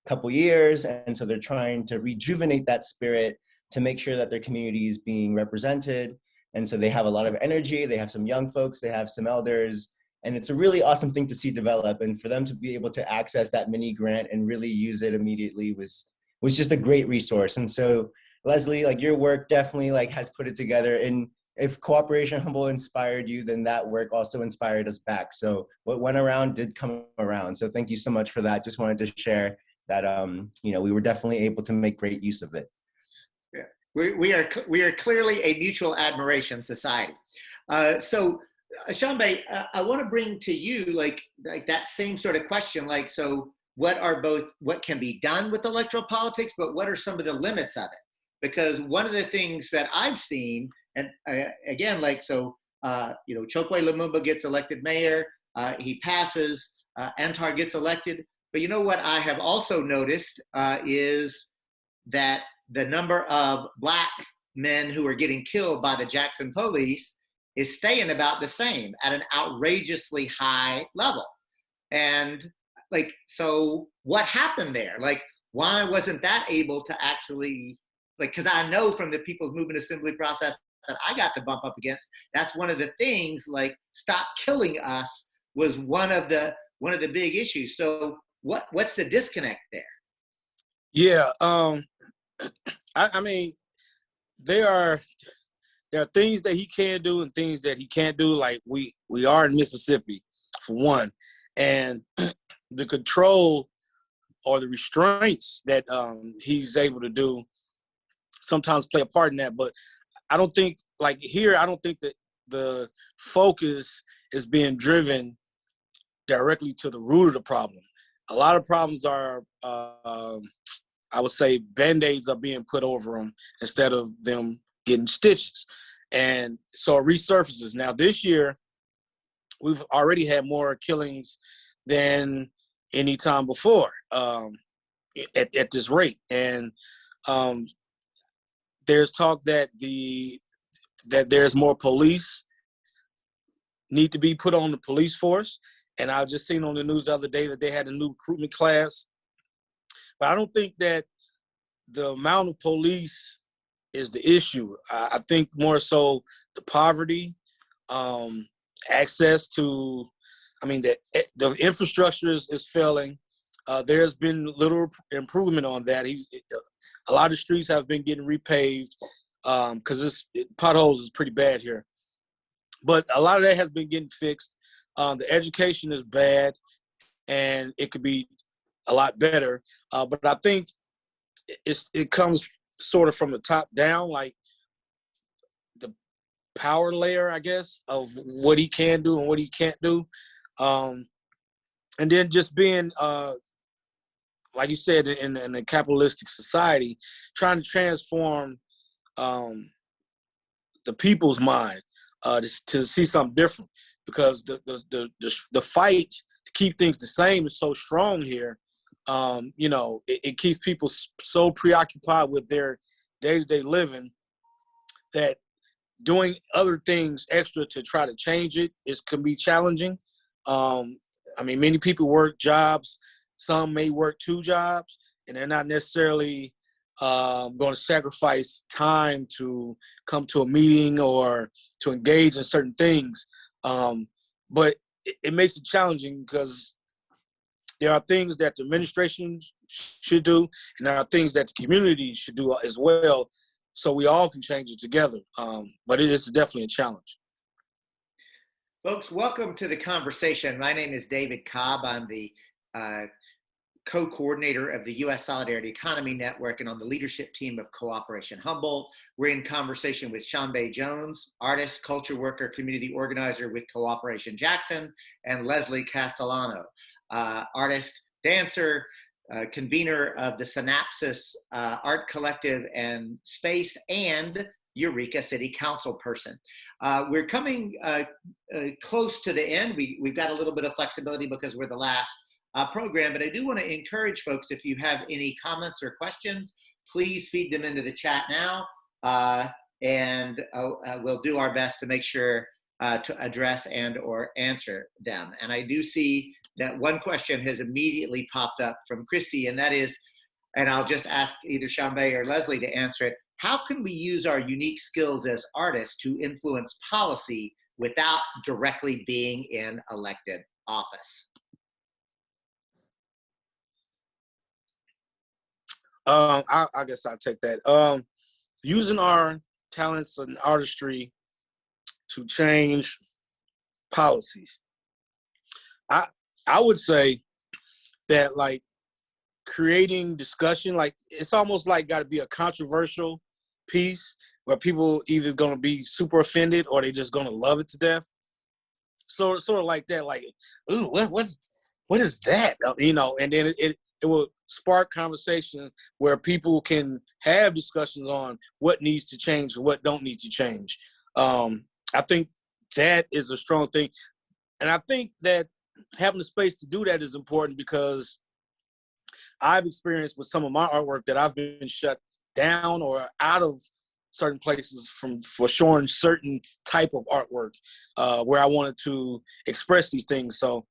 couple years. And so they're trying to rejuvenate that spirit to make sure that their community is being represented. And so they have a lot of energy, they have some young folks, they have some elders, and it's a really awesome thing to see develop. And for them to be able to access that mini grant and really use it immediately was just a great resource. And so Leslie, like your work definitely like has put it together. And if Cooperation Humboldt inspired you, then that work also inspired us back. So what went around did come around. So thank you so much for that. Just wanted to share that, we were definitely able to make great use of it. We are clearly a mutual admiration society. So, Shaumbe, I want to bring to you like that same sort of question. Like, so what can be done with electoral politics, but what are some of the limits of it? Because one of the things that I've seen, and again, like, so, Chokwe Lumumba gets elected mayor, he passes, Antar gets elected. But you know what I have also noticed is that the number of Black men who are getting killed by the Jackson police is staying about the same at an outrageously high level. And like, so what happened there? Like, why wasn't that able to actually, like, because I know from the People's Movement Assembly process that I got to bump up against, that's one of the things, like, stop killing us was one of the big issues. So what's the disconnect there? Yeah, I mean, there are things that he can do and things that he can't do. Like we are in Mississippi, for one, and the control or the restraints that he's able to do sometimes play a part in that. But I don't think, like here, I don't think that the focus is being driven directly to the root of the problem. A lot of problems are, I would say, Band-Aids are being put over them instead of them getting stitches. And so it resurfaces. Now this year, we've already had more killings than any time before at this rate. And there's talk that there's more police need to be put on the police force. And I just seen on the news the other day that they had a new recruitment class. But I don't think that the amount of police is the issue. I think more so the poverty, access to, the infrastructure is failing. There's been little improvement on that. A lot of streets have been getting repaved because potholes is pretty bad here. But a lot of that has been getting fixed. The education is bad, and it could be a lot better. But I think it comes sort of from the top down, like the power layer, I guess, of what he can do and what he can't do. And then just being, like you said, in a capitalistic society, trying to transform the people's mind to see something different. Because the fight to keep things the same is so strong here. It keeps people so preoccupied with their day-to-day living that doing other things extra to try to change it can be challenging. Many people work jobs some may work 2 jobs, and they're not necessarily going to sacrifice time to come to a meeting or to engage in certain things. But it makes it challenging because there are things that the administration should do, and there are things that the community should do as well, so we all can change it together. But it is definitely a challenge. Folks, welcome to the conversation. My name is David Cobb. I'm the co-coordinator of the U.S. Solidarity Economy Network and on the leadership team of Cooperation Humboldt. We're in conversation with Shaumbe Jones, artist, culture worker, community organizer with Cooperation Jackson, and Leslie Castellano, artist, dancer, convener of the Synapsis Art Collective and Space, and Eureka City Council person. We're coming close to the end. We've got a little bit of flexibility because we're the last program, but I do want to encourage folks, if you have any comments or questions, please feed them into the chat now, and we'll do our best to make sure to address and or answer them. And I do see that one question has immediately popped up from Christy, and that is, and I'll just ask either Shaumbe or Leslie to answer it, how can we use our unique skills as artists to influence policy without directly being in elected office? I guess I'll take that. Using our talents and artistry to change policies. I would say that, like, creating discussion, like, it's almost like got to be a controversial piece where people either going to be super offended or they just going to love it to death. So sort of like that, like, ooh, what is that? You know, and then it will spark conversation where people can have discussions on what needs to change and what don't need to change. I think that is a strong thing. And I think that having the space to do that is important because I've experienced with some of my artwork that I've been shut down or out of certain places for showing certain type of artwork where I wanted to express these things. So,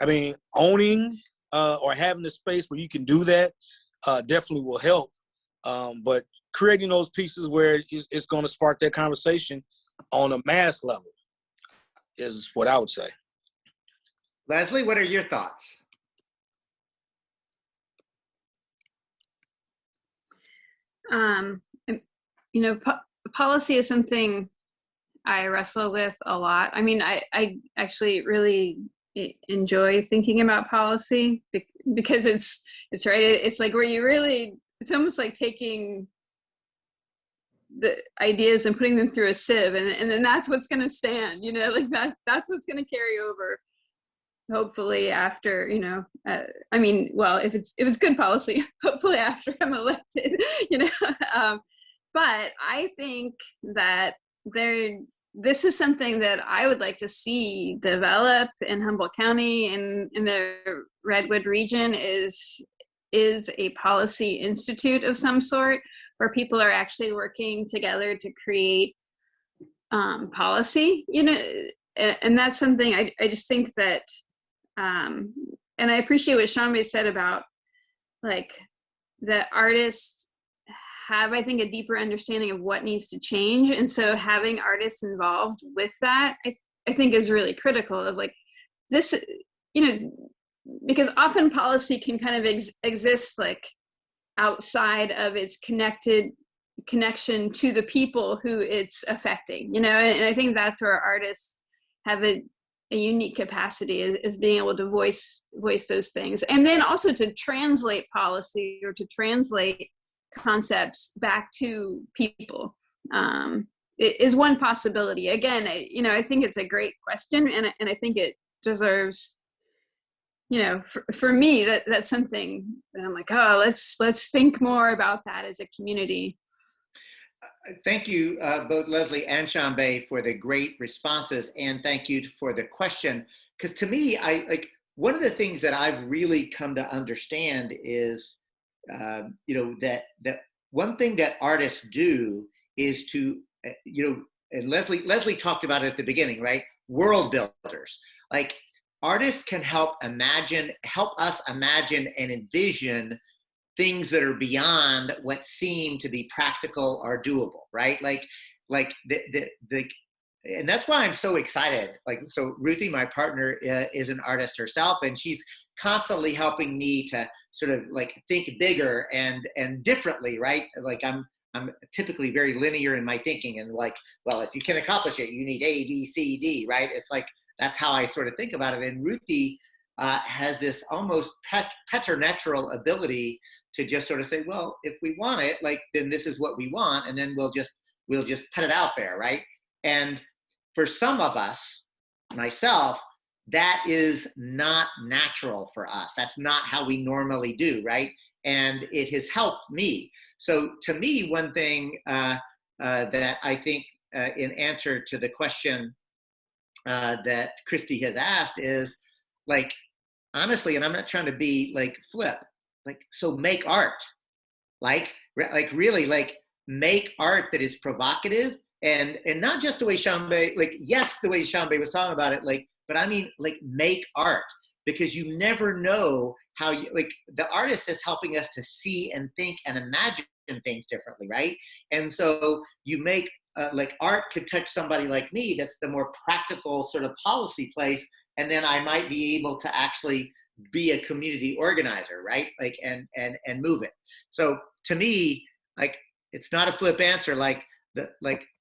I mean, owning or having a space where you can do that definitely will help. But creating those pieces where it's going to spark that conversation on a mass level is what I would say. Leslie, what are your thoughts? You know, policy is something I wrestle with a lot. I mean, I actually really enjoy thinking about policy because it's right. It's like where you really, it's almost like taking the ideas and putting them through a sieve, and then that's what's going to stand, you know, like that's what's going to carry over, hopefully after, you know, I mean, well, if it's good policy, hopefully after I'm elected, you know. But I think that this is something that I would like to see develop in Humboldt County and in the Redwood region is a policy institute of some sort where people are actually working together to create policy, you know, and that's something I just think that, and I appreciate what Shaumbe said about, like, that artists have, I think, a deeper understanding of what needs to change. And so having artists involved with that, I think is really critical of, like, this, you know, because often policy can kind of exist like outside of its connection to the people who it's affecting, you know, and I think that's where artists have a unique capacity is being able to voice those things, and then also to translate policy or to translate concepts back to people it is one possibility. Again, you know, I think it's a great question, and I think it deserves, you know, for me, that's something that I'm like, oh, let's think more about that as a community. Thank you, both Leslie and Shaumbe, for the great responses, and thank you for the question. Because to me, one of the things that I've really come to understand is, you know, that one thing that artists do is to, you know, and Leslie talked about it at the beginning, right? World builders. Like, artists can help us imagine and envision things that are beyond what seem to be practical or doable, right? Like and that's why I'm so excited. Like, so Ruthie, my partner, is an artist herself, and she's constantly helping me to sort of like think bigger and differently, right? Like I'm typically very linear in my thinking, and like, well, if you can accomplish it, you need A, B, C, D, right? It's like, that's how I sort of think about it. And Ruthie has this almost preternatural ability to just sort of say, well, if we want it, like, then this is what we want, and then we'll just put it out there, right? And for some of us, myself, that is not natural for us. That's not how we normally do, right? And it has helped me. So to me, one thing that I think in answer to the question that Christy has asked is, like, honestly, and I'm not trying to be like flip, like, so make art, like really, like, make art that is provocative, and not just the way Shaumbe, like, yes, the way Shaumbe was talking about it, like, but I mean, like, make art, because you never know how you, like, the artist is helping us to see and think and imagine things differently, right? And so you make like, art could touch somebody like me that's the more practical sort of policy place, and then I might be able to actually be a community organizer, right? Like, and move it. So to me, like, it's not a flip answer. Like,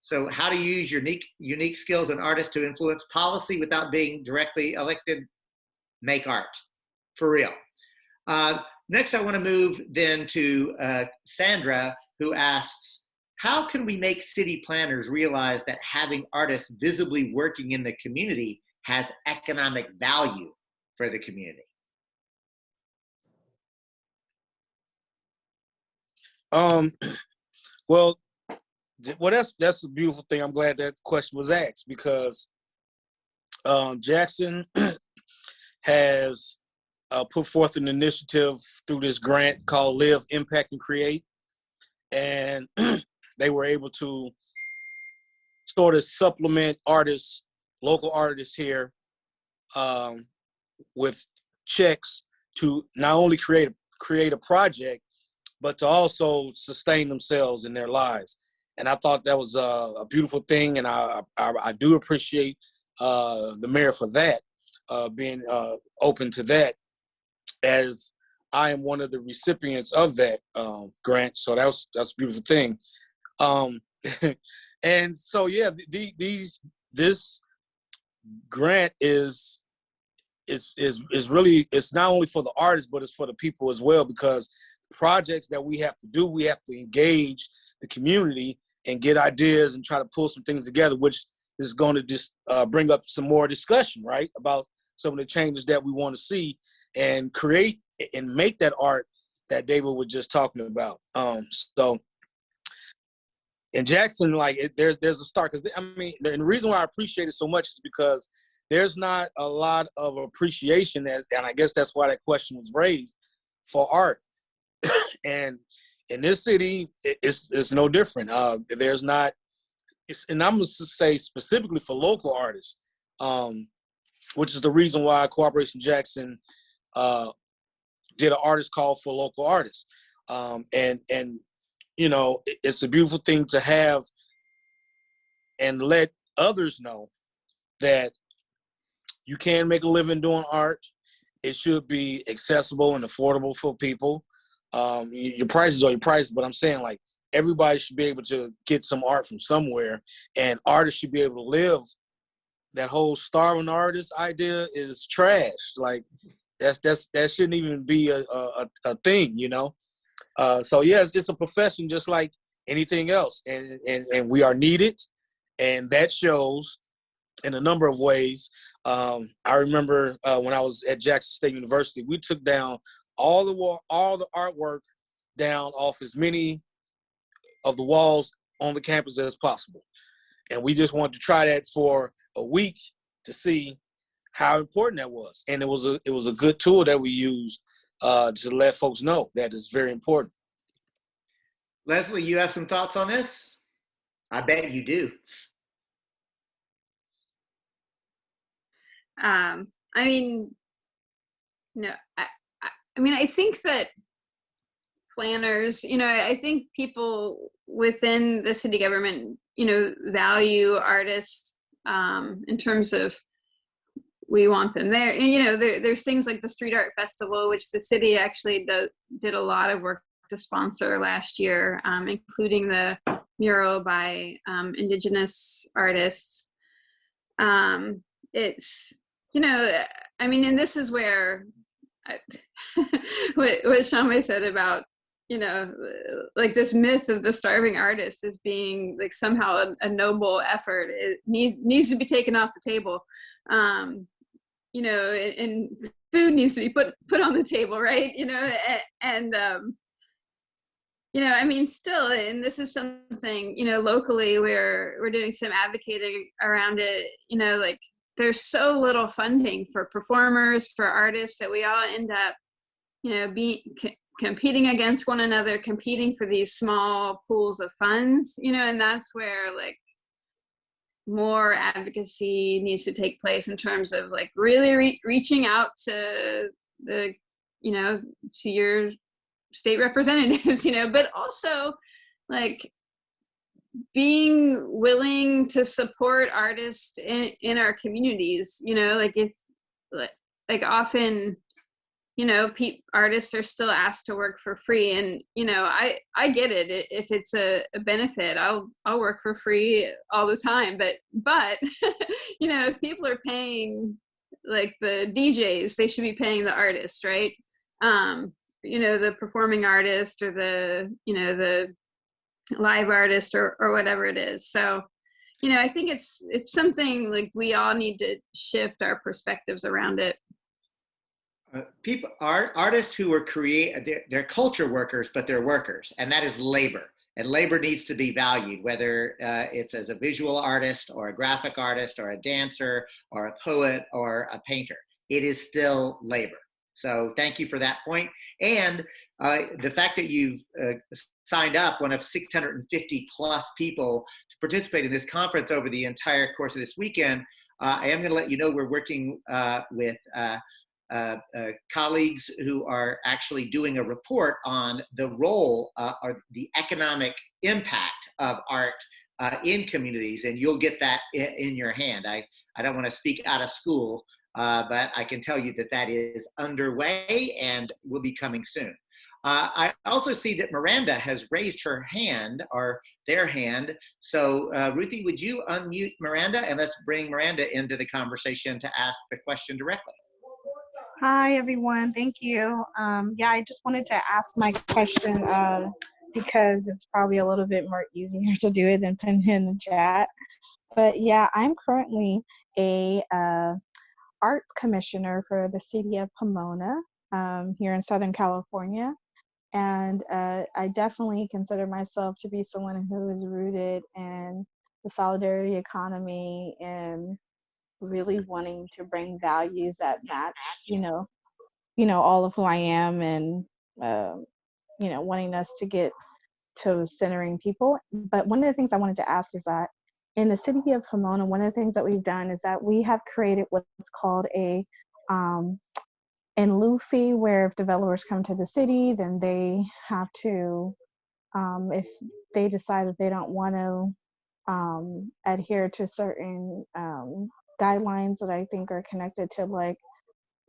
so how do you use your unique skills and artists to influence policy without being directly elected? Make art, for real. Next, I want to move then to Sandra, who asks, how can we make city planners realize that having artists visibly working in the community has economic value for the community? Well, that's a beautiful thing. I'm glad that question was asked, because Jackson has put forth an initiative through this grant called Live, Impact, and Create. And they were able to sort of supplement artists, local artists here, with checks to not only create a project, but to also sustain themselves in their lives. And I thought that was a beautiful thing, and I do appreciate the mayor for that, being open to that, as I am one of the recipients of that grant. So that's a beautiful thing. And so, yeah, this grant is really, it's not only for the artists, but it's for the people as well, because projects that we have to do, we have to engage the community and get ideas and try to pull some things together, which is going to just bring up some more discussion, right, about some of the changes that we want to see and create and make that art that David was just talking about. So in Jackson, like, there's a start, because I mean, and the reason why I appreciate it so much is because there's not a lot of appreciation, and I guess that's why that question was raised, for art. And in this city, it's no different. There's not, and I'm going to say specifically for local artists, which is the reason why Cooperation Jackson did an artist call for local artists. And you know, it's a beautiful thing to have and let others know that you can make a living doing art. It should be accessible and affordable for people. Your prices are your prices, but I'm saying, like, everybody should be able to get some art from somewhere, and artists should be able to live. That whole starving artist idea is trash. Like, that shouldn't even be a thing, you know? So yes, it's a profession just like anything else, and we are needed, and that shows in a number of ways. I remember when I was at Jackson State University, we took down all the artwork down off as many of the walls on the campus as possible, and we just wanted to try that for a week to see how important that was, and it was a good tool that we used to let folks know that it's very important. Leslie, you have some thoughts on this? I bet you do. I mean, no, I mean, I think that planners, I think people within the city government, value artists in terms of we want them there. And, there's things like the Street Art Festival, which the city actually did a lot of work to sponsor last year, including the mural by Indigenous artists. It's, I mean, and this is where what Shaumbe said about, like this myth of the starving artist as being like somehow a noble effort. It needs to be taken off the table. And food needs to be put on the table, right? And I mean, still, and this is something, locally we're doing some advocating around it, like there's so little funding for performers, for artists, that we all end up, competing against one another, competing for these small pools of funds, and that's where like more advocacy needs to take place in terms of like really reaching out to the, to your state representatives, but also like being willing to support artists in our communities, like if like often, artists are still asked to work for free, and I get it. If it's a benefit, I'll work for free all the time, but if people are paying like the DJs, they should be paying the artists, right? The performing artist, or the live artist, or whatever it is. So I think it's something like we all need to shift our perspectives around it. Artists who are they're culture workers, but they're workers, and that is labor. And labor needs to be valued, whether it's as a visual artist or a graphic artist or a dancer or a poet or a painter. It is still labor. So thank you for that point. And the fact that you've signed up one of 650 plus people to participate in this conference over the entire course of this weekend, I am going to let you know we're working with colleagues who are actually doing a report on the role or the economic impact of art in communities, and you'll get that in your hand. I don't want to speak out of school, but I can tell you that is underway and will be coming soon. I also see that Miranda has raised her hand, or their hand. So Ruthie, would you unmute Miranda, and let's bring Miranda into the conversation to ask the question directly. Hi, everyone. Thank you. Yeah, I just wanted to ask my question because it's probably a little bit more easier to do it than put it in the chat. But yeah, I'm currently a arts commissioner for the city of Pomona here in Southern California. And I definitely consider myself to be someone who is rooted in the solidarity economy and really wanting to bring values that match, all of who I am, and wanting us to get to centering people. But one of the things I wanted to ask is that in the city of Pomona, one of the things that we've done is that we have created what's called a in lieu fee, where if developers come to the city, then they have to, if they decide that they don't want to adhere to certain guidelines that I think are connected to like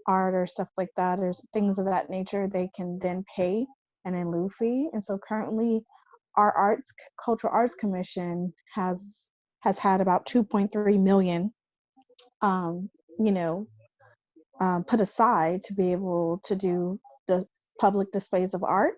art or stuff like that, or things of that nature, they can then pay an in lieu fee. And so currently our cultural arts commission has had about 2.3 million put aside to be able to do the public displays of art,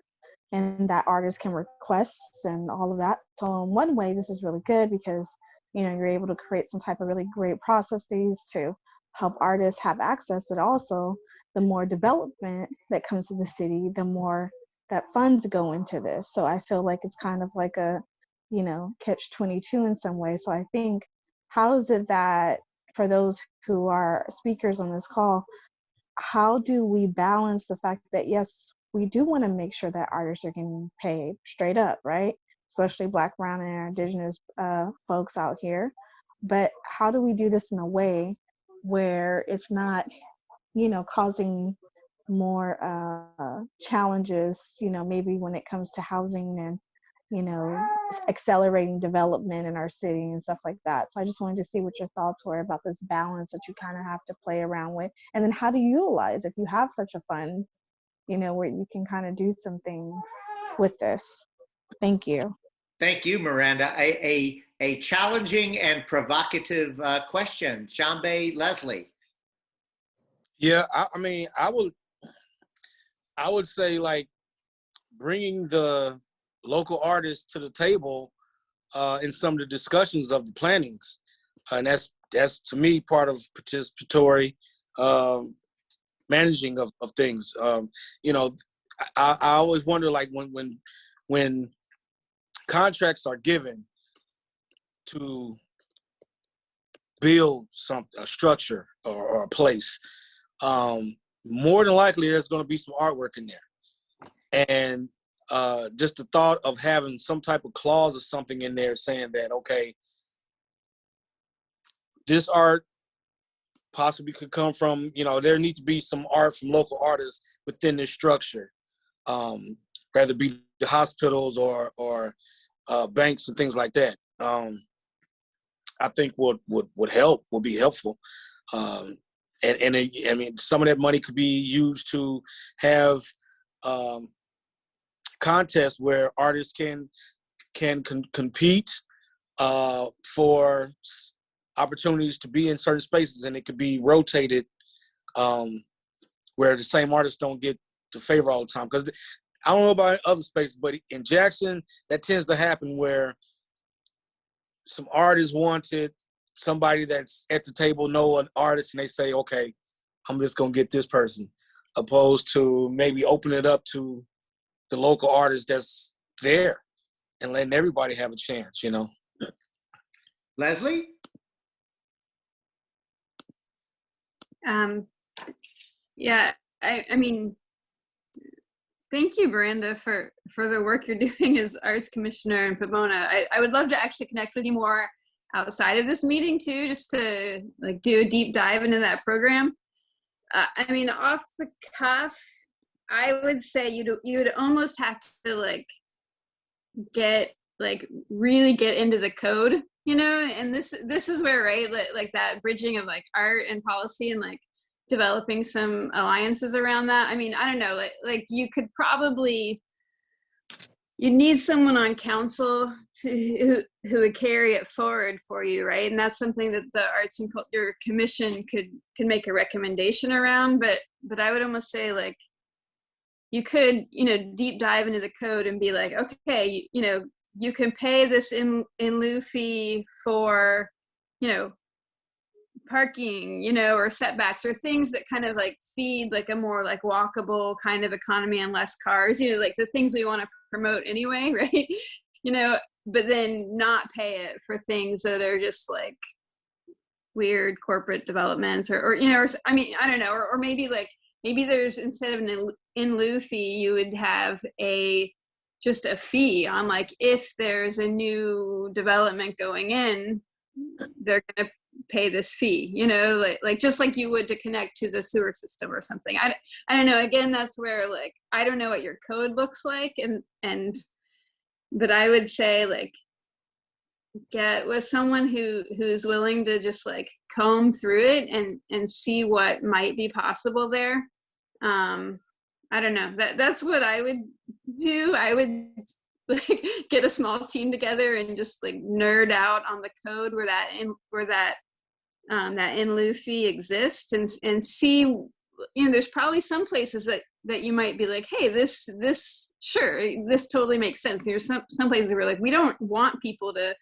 and that artists can request and all of that. So in one way, this is really good because you're able to create some type of really great processes to help artists have access, but also the more development that comes to the city, the more that funds go into this. So I feel like it's kind of like a, catch-22 in some way. So I think, how is it that for those who are speakers on this call, how do we balance the fact that, yes, we do want to make sure that artists are getting paid straight up, right? Especially Black, Brown, and Indigenous folks out here. But how do we do this in a way where it's not causing more challenges, maybe when it comes to housing and, accelerating development in our city and stuff like that. So I just wanted to see what your thoughts were about this balance that you kind of have to play around with. And then how to utilize, if you have such a fund, where you can kind of do some things with this. Thank you. Thank you, Miranda. A challenging and provocative question. Shaumbe, Leslie. Yeah, I mean, I would say like bringing the local artists to the table in some of the discussions of the plannings, and that's to me part of participatory managing of things. I always wonder, like when contracts are given to build a structure or a place, more than likely there's going to be some artwork in there. And just the thought of having some type of clause or something in there saying that, okay, this art possibly could come from, there needs to be some art from local artists within this structure, rather be the hospitals or banks and things like that. I think would be helpful. I mean, some of that money could be used to have contests where artists can compete for opportunities to be in certain spaces, and it could be rotated where the same artists don't get the favor all the time. Because I don't know about other spaces, but in Jackson, that tends to happen where some artists wanted somebody that's at the table know an artist, and they say, okay, I'm just gonna get this person, opposed to maybe opening it up to the local artist that's there and letting everybody have a chance, Leslie? Yeah, I mean, thank you, Miranda, for the work you're doing as arts commissioner in Pomona. I would love to actually connect with you more outside of this meeting too, just to like do a deep dive into that program. I mean, off the cuff, I would say you'd almost have to like really get into the code, and this is where, right, like that bridging of like art and policy and like developing some alliances around that. I mean, I don't know, like you could probably, you need someone on council who would carry it forward for you, right? And that's something that the Arts and Culture Commission could make a recommendation around. But I would almost say like you could, deep dive into the code and be like, okay, you can pay this in lieu fee for, parking, or setbacks or things that kind of like feed like a more like walkable kind of economy and less cars, like the things we want to promote anyway, right? But then not pay it for things that are just like weird corporate developments or I mean, I don't know, or maybe there's, instead of an in lieu fee, you would have just a fee on like, if there's a new development going in, they're going to pay this fee, like just like you would to connect to the sewer system or something. I don't know. Again, that's where like, I don't know what your code looks like. But I would say like, get with someone who's willing to just like comb through it and see what might be possible there. I don't know, that's what I would do. I would like get a small team together and just like nerd out on the code where that in lieu fee exists, and see, there's probably some places that you might be like, hey, this sure, this totally makes sense. There's some places where like, we don't want people to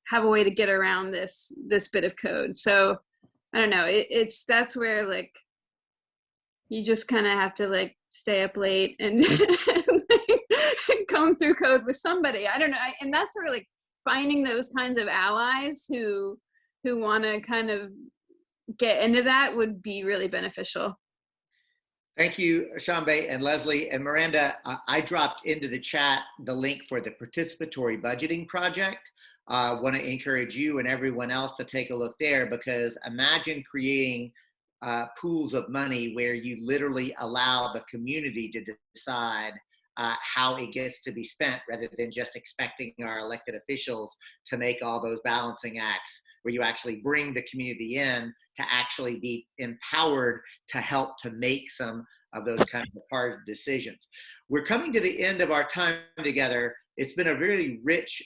have a way to get around this bit of code. So I don't know, that's where like you just kind of have to like stay up late and comb through code with somebody. I don't know. And that's sort of like finding those kinds of allies who want to kind of get into that would be really beneficial. Thank you, Shaumbe and Leslie. And Miranda, I dropped into the chat the link for the Participatory Budgeting Project. I want to encourage you and everyone else to take a look there, because imagine creating pools of money where you literally allow the community to decide how it gets to be spent, rather than just expecting our elected officials to make all those balancing acts, where you actually bring the community in to actually be empowered to help to make some of those kind of hard decisions. We're coming to the end of our time together. It's been a very rich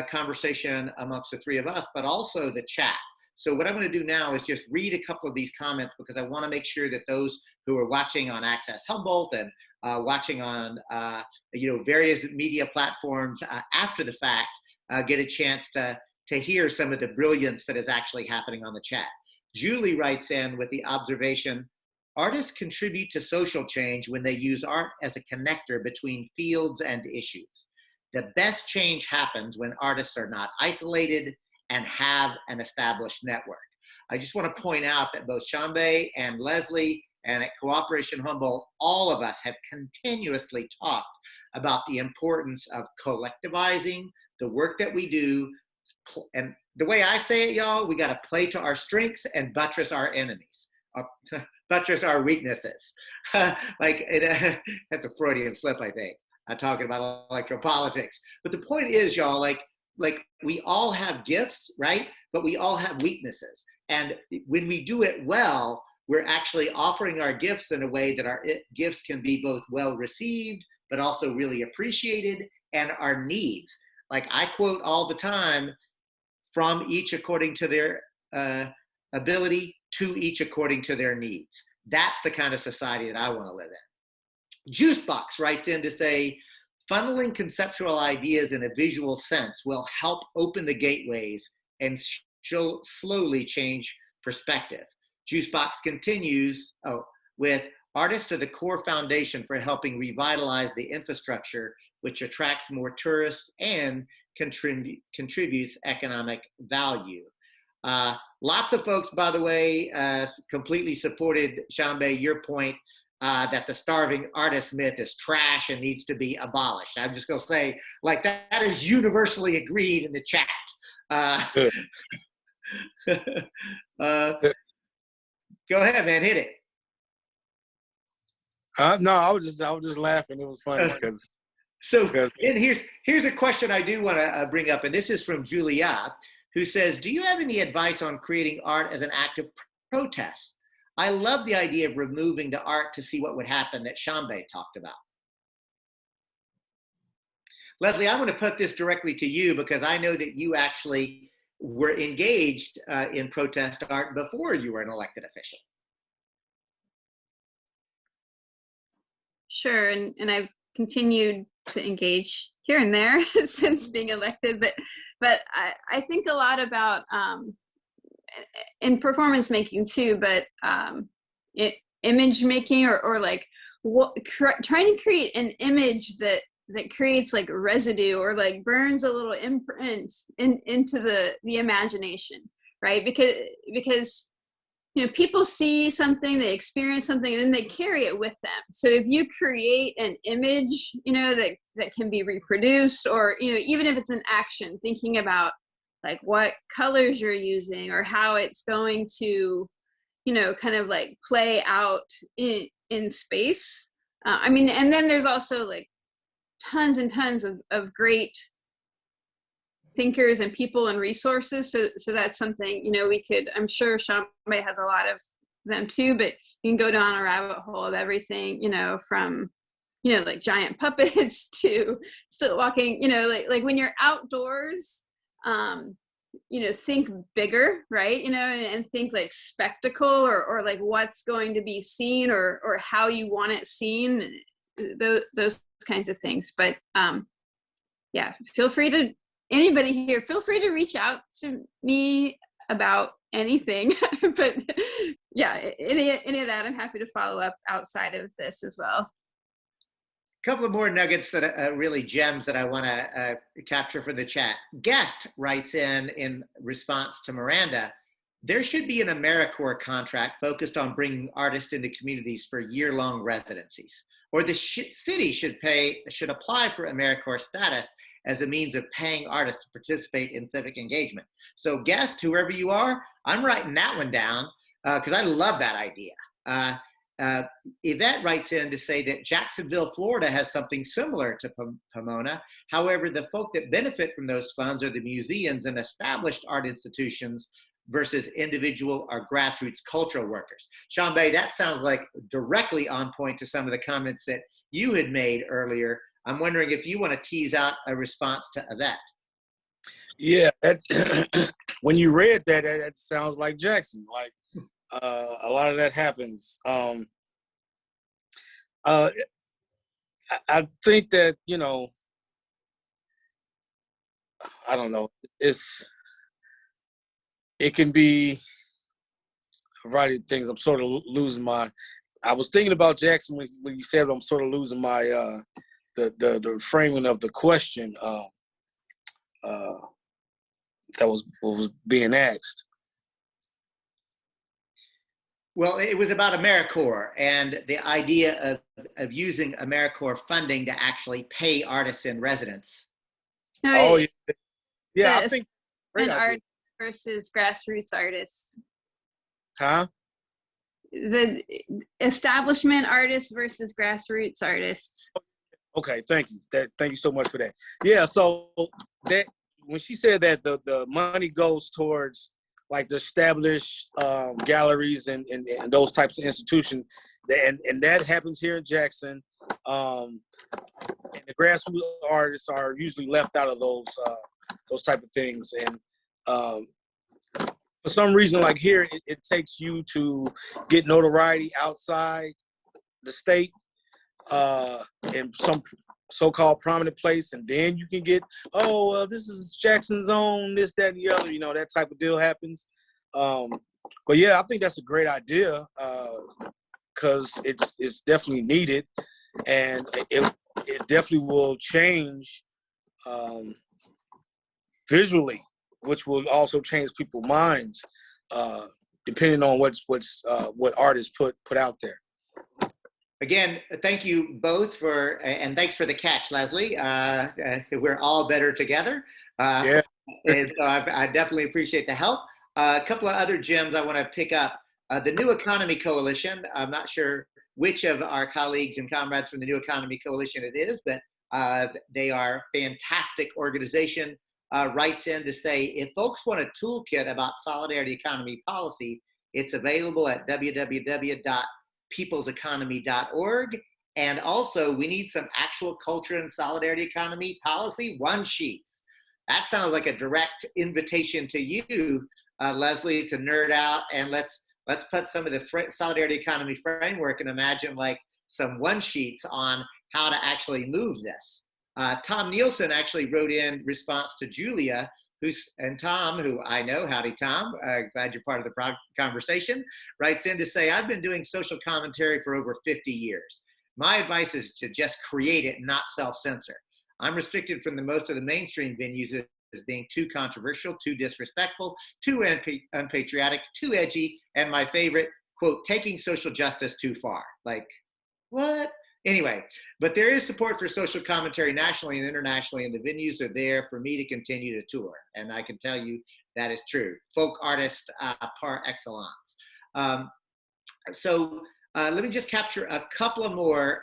conversation amongst the three of us, but also the chat. So what I'm going to do now is just read a couple of these comments, because I want to make sure that those who are watching on Access Humboldt and watching on various media platforms after the fact get a chance to hear some of the brilliance that is actually happening on the chat. Julie writes in with the observation, artists contribute to social change when they use art as a connector between fields and issues. The best change happens when artists are not isolated and have an established network. I just want to point out that both Shaumbe and Leslie and at Cooperation Humboldt, all of us have continuously talked about the importance of collectivizing the work that we do. And the way I say it, y'all, we got to play to our strengths and buttress our enemies, buttress our weaknesses. That's a Freudian slip, I think, talking about electoral politics. But the point is, y'all, like we all have gifts, right? But we all have weaknesses. And when we do it well, we're actually offering our gifts in a way that our gifts can be both well received, but also really appreciated, and our needs. Like I quote all the time, from each according to their ability, to each according to their needs. That's the kind of society that I want to live in. Juicebox writes in to say, funneling conceptual ideas in a visual sense will help open the gateways and slowly change perspective. Juicebox continues with, artists are the core foundation for helping revitalize the infrastructure, which attracts more tourists and contributes economic value. Lots of folks, by the way, completely supported, Shaumbe, your point that the starving artist myth is trash and needs to be abolished. I'm just going to say, like, that is universally agreed in the chat. Go ahead, man, hit it. No, I was just laughing. It was funny because. And here's a question I do want to bring up, and this is from Julia, who says, do you have any advice on creating art as an act of protest? I love the idea of removing the art to see what would happen that Shaumbe talked about. Leslie, I'm going to put this directly to you, because I know that you actually were engaged in protest art before you were an elected official. Sure, and I've continued to engage here and there since being elected, but I think a lot about in performance making too, but image making or like trying to create an image that creates like residue or like burns a little imprint into the imagination, right? Because people see something, they experience something, and then they carry it with them. So if you create an image, that can be reproduced, or, even if it's an action, thinking about like what colors you're using or how it's going to, kind of like play out in space. And then there's also like tons and tons of great thinkers and people and resources. So that's something, I'm sure Shaumbe has a lot of them too, but you can go down a rabbit hole of everything, from, like giant puppets to still walking, like when you're outdoors, think bigger, right? And think like spectacle or like what's going to be seen or how you want it seen, those kinds of things. But yeah, anybody here, feel free to reach out to me about anything. But yeah, any of that, I'm happy to follow up outside of this as well. A couple of more nuggets that really gems that I want to capture from the chat. Guest writes in response to Miranda, there should be an AmeriCorps contract focused on bringing artists into communities for year-long residencies. Or the city should apply for AmeriCorps status as a means of paying artists to participate in civic engagement. So guest, whoever you are, I'm writing that one down. because I love that idea. Yvette writes in to say that Jacksonville, Florida has something similar to Pomona. However, the folk that benefit from those funds are the museums and established art institutions versus individual or grassroots cultural workers. Shaumbe, that sounds like directly on point to some of the comments that you had made earlier. I'm wondering if you want to tease out a response to Yvette. Yeah, when you read that, that sounds like Jackson. Like a lot of that happens. I think that, you know, I don't know. It can be a variety of things. I'm sort of losing my. I was thinking about Jackson when you said I'm sort of losing my the framing of the question that was being asked. Well, it was about AmeriCorps and the idea of using AmeriCorps funding to actually pay artists in residence. No, Oh yeah, yeah. I think art versus grassroots artists. Huh? The establishment artists versus grassroots artists. Okay, thank you. Thank you so much for that. Yeah, so that when she said that the money goes towards like the established galleries and those types of institutions, and that happens here in Jackson. And the grassroots artists are usually left out of those type of things. And for some reason, like here, it takes you to get notoriety outside the state in some so-called prominent place, and then you can get, oh, well, this is Jackson's own, this, that, and the other, you know, that type of deal happens. But yeah, I think that's a great idea because it's definitely needed, and it definitely will change visually, which will also change people's minds depending on what artists put out there. Again, thank you both and thanks for the catch, Leslie. We're all better together. Yeah. And so I definitely appreciate the help. A couple of other gems I want to pick up. The New Economy Coalition, I'm not sure which of our colleagues and comrades from the New Economy Coalition it is, but they are a fantastic organization. Writes in to say, if folks want a toolkit about solidarity economy policy, it's available at www.peopleseconomy.org. And also, we need some actual culture and solidarity economy policy one sheets. That sounds like a direct invitation to you, Leslie, to nerd out, and let's put some of the solidarity economy framework and imagine like some one sheets on how to actually move this. Tom Nielsen actually wrote in response to Julia, and Tom, who I know, howdy Tom, glad you're part of the conversation, writes in to say, I've been doing social commentary for over 50 years. My advice is to just create it, not self-censor. I'm restricted from most of the mainstream venues as being too controversial, too disrespectful, too unpatriotic, too edgy, and my favorite, quote, taking social justice too far. Like, what? Anyway, but there is support for social commentary nationally and internationally, and the venues are there for me to continue to tour. And I can tell you that is true. Folk artist par excellence. So let me just capture a couple of more.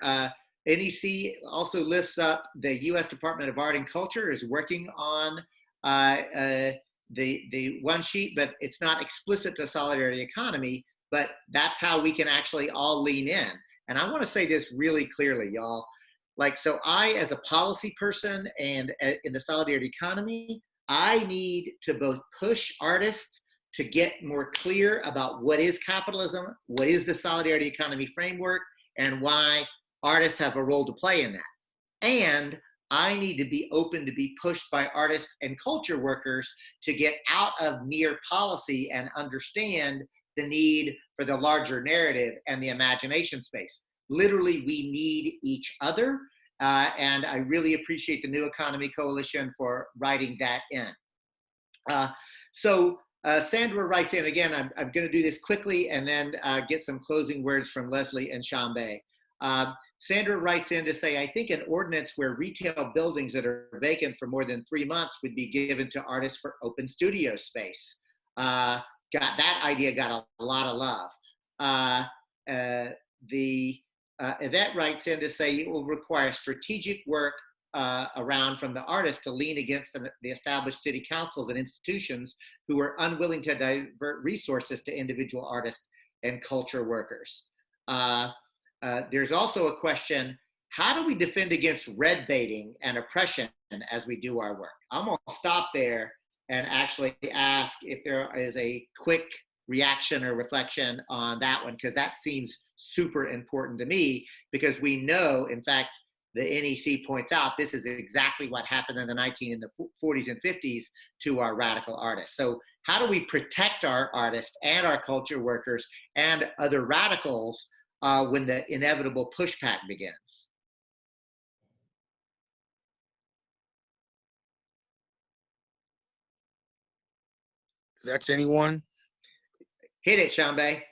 NEC also lifts up the U.S. Department of Art and Culture is working on the one sheet, but it's not explicit to solidarity economy, but that's how we can actually all lean in. And I want to say this really clearly, y'all. Like, so I, as a policy person and in the solidarity economy, I need to both push artists to get more clear about what is capitalism, what is the solidarity economy framework, and why artists have a role to play in that. And I need to be open to be pushed by artists and culture workers to get out of mere policy and understand the need for the larger narrative and the imagination space. Literally, we need each other. And I really appreciate the New Economy Coalition for writing that in. So Sandra writes in, again, I'm going to do this quickly and then get some closing words from Leslie and Shaumbe. Sandra writes in to say, I think an ordinance where retail buildings that are vacant for more than 3 months would be given to artists for open studio space. that idea got a lot of love. The event writes in to say it will require strategic work around from the artists to lean against the established city councils and institutions who are unwilling to divert resources to individual artists and culture workers. There's also a question, how do we defend against red baiting and oppression as we do our work? I'm gonna stop there and actually ask if there is a quick reaction or reflection on that one, because that seems super important to me, because we know, in fact, the NEC points out this is exactly what happened in the 1940s and 50s to our radical artists. So how do we protect our artists and our culture workers and other radicals when the inevitable pushback begins? That's anyone? Hit it, Shaumbe.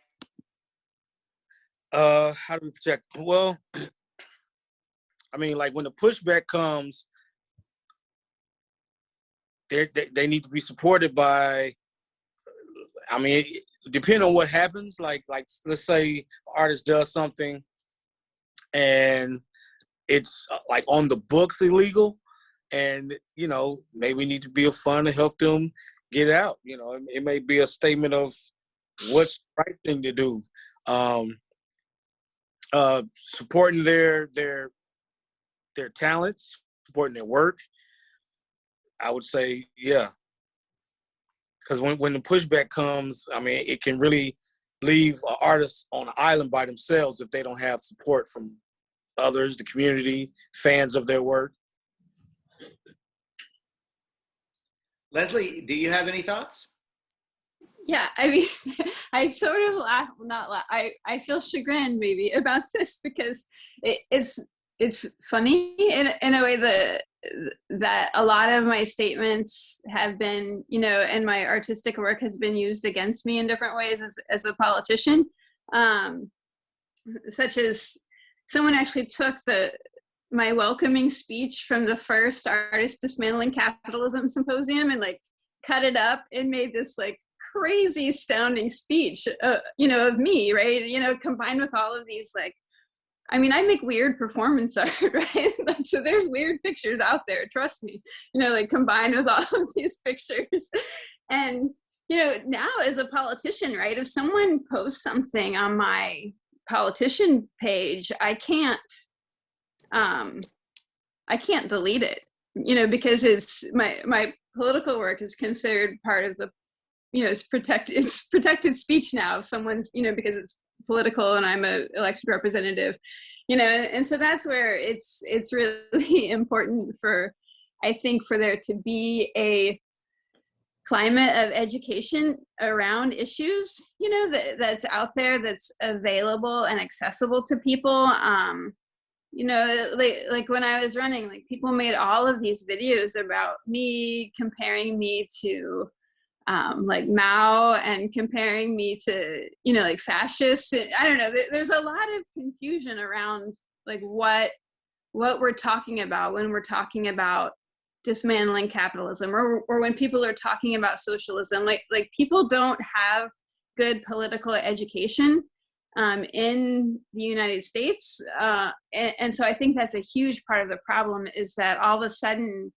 How do we protect? Well, I mean, like when the pushback comes, they need to be supported by, I mean, depending on what happens, like let's say an artist does something and it's like on the books illegal, and, you know, maybe we need to be a fund to help them get out. You know, it may be a statement of what's the right thing to do. Supporting their talents, supporting their work, I would say, yeah. Because when the pushback comes, I mean, it can really leave an artist on an island by themselves if they don't have support from others, the community, fans of their work. Leslie, do you have any thoughts? Yeah, I mean, I sort of laugh, not laugh, I feel chagrined maybe about this, because it's funny in a way that a lot of my statements have been, you know, and my artistic work has been used against me in different ways as a politician, such as someone actually took my welcoming speech from the first Artist Dismantling Capitalism symposium and like cut it up and made this like crazy astounding speech, you know, of me, right? You know, combined with all of these, like, I mean, I make weird performance art, right? So there's weird pictures out there, trust me, you know, like combined with all of these pictures. And, you know, now as a politician, right, if someone posts something on my politician page, I can't delete it, you know, because it's my political work is considered part of the, you know, it's protected speech now. If someone's, you know, because it's political and I'm a elected representative, you know, and so that's where it's really important for, I think, for there to be a climate of education around issues, you know, that's out there, that's available and accessible to people. You know, like when I was running, like people made all of these videos about me, comparing me to like Mao and comparing me to, you know, like fascists. I don't know, there's a lot of confusion around like what we're talking about when we're talking about dismantling capitalism, or when people are talking about socialism. Like people don't have good political education in the United States, and so I think that's a huge part of the problem, is that all of a sudden,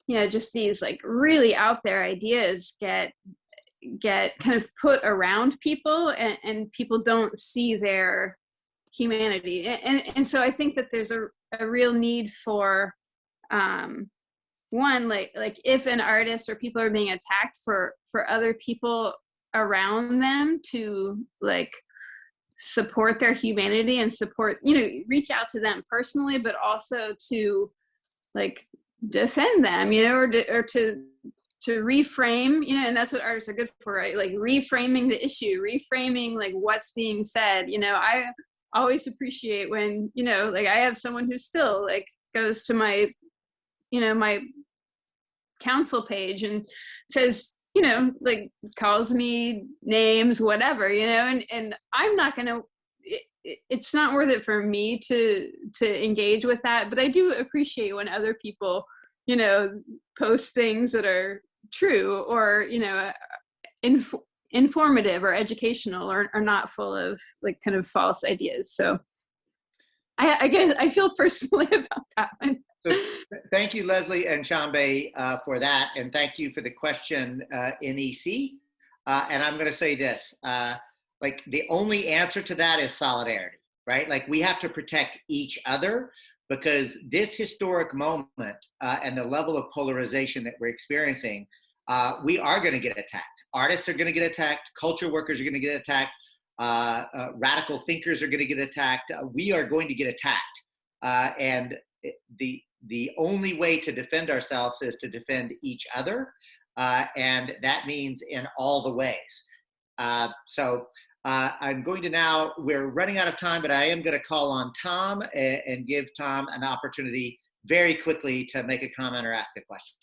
you know, just these like really out there ideas get kind of put around people, and people don't see their humanity. And so I think that there's a real need for one, like if an artist or people are being attacked, for other people around them to like support their humanity and support, you know, reach out to them personally, but also to like defend them, you know, or to reframe, you know, and that's what artists are good for, right? Like reframing the issue, reframing like what's being said. You know, I always appreciate when, you know, like I have someone who still like goes to my, you know, my council page and says, you know, like calls me names, whatever, you know, and I'm not gonna, it's not worth it for me to engage with that, but I do appreciate when other people, you know, post things that are true, or, you know, informative or educational or not full of like kind of false ideas. So I guess I feel personally about that one. So thank you, Leslie and Shaumbe, for that. And thank you for the question, NEC. And I'm going to say this, like the only answer to that is solidarity, right? Like we have to protect each other, because this historic moment and the level of polarization that we're experiencing, we are going to get attacked. Artists are going to get attacked. Culture workers are going to get attacked. Radical thinkers are going to get attacked. We are going to get attacked. And the only way to defend ourselves is to defend each other. And that means in all the ways. So I'm going to now, we're running out of time, but I am going to call on Tom and give Tom an opportunity very quickly to make a comment or ask a question.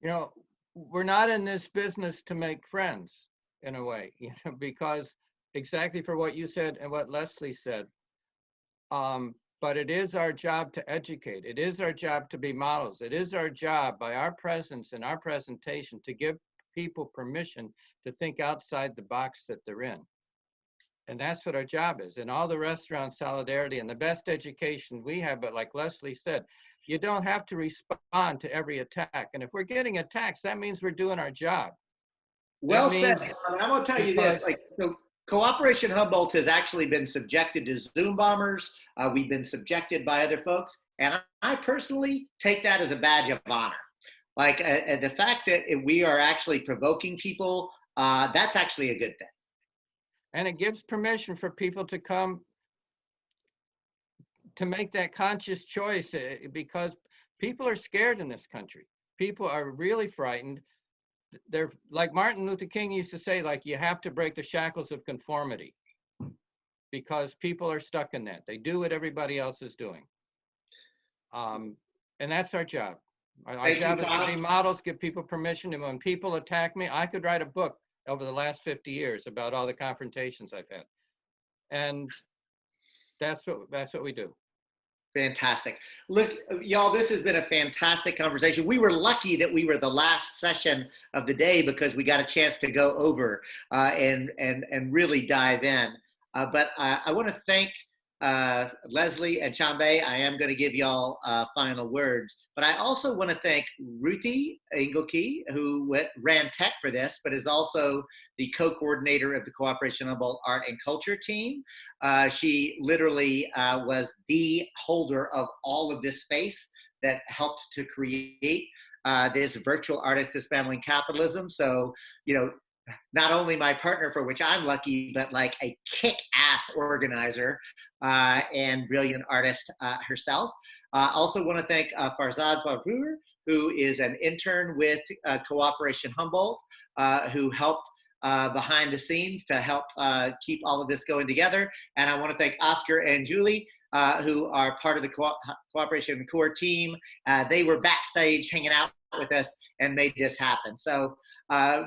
You know, we're not in this business to make friends in a way, you know, because exactly for what you said and what Leslie said. But it is our job to educate. It is our job to be models. It is our job by our presence and our presentation to give people permission to think outside the box that they're in. And that's what our job is. And all the restaurant solidarity and the best education we have, but like Leslie said, you don't have to respond to every attack. And if we're getting attacks, that means we're doing our job. Well said, Tom. And I'm going to tell you this, like, so Cooperation Humboldt has actually been subjected to Zoom bombers. We've been subjected by other folks. And I personally take that as a badge of honor. Like the fact that we are actually provoking people, that's actually a good thing. And it gives permission for people to come to make that conscious choice, because people are scared in this country. People are really frightened. They're like Martin Luther King used to say, like, you have to break the shackles of conformity, because people are stuck in that. They do what everybody else is doing. And that's our job. Our job is to be models, give people permission. And when people attack me, I could write a book over the last 50 years about all the confrontations I've had. And that's what we do. Fantastic. Look, y'all, this has been a fantastic conversation. We were lucky that we were the last session of the day because we got a chance to go over and really dive in. But I want to thank Leslie and Shaumbe. I am going to give y'all final words. But I also want to thank Ruthie Engelke, who ran tech for this, but is also the co-coordinator of the Cooperation Humboldt Art and Culture team. She literally was the holder of all of this space that helped to create this virtual artist dismantling capitalism. So, you know, not only my partner, for which I'm lucky, but like a kick-ass organizer and brilliant artist herself. Also want to thank Farzad Favrour, who is an intern with Cooperation Humboldt, who helped behind the scenes to help keep all of this going together. And I want to thank Oscar and Julie, who are part of the Cooperation Core team. They were backstage hanging out with us and made this happen. So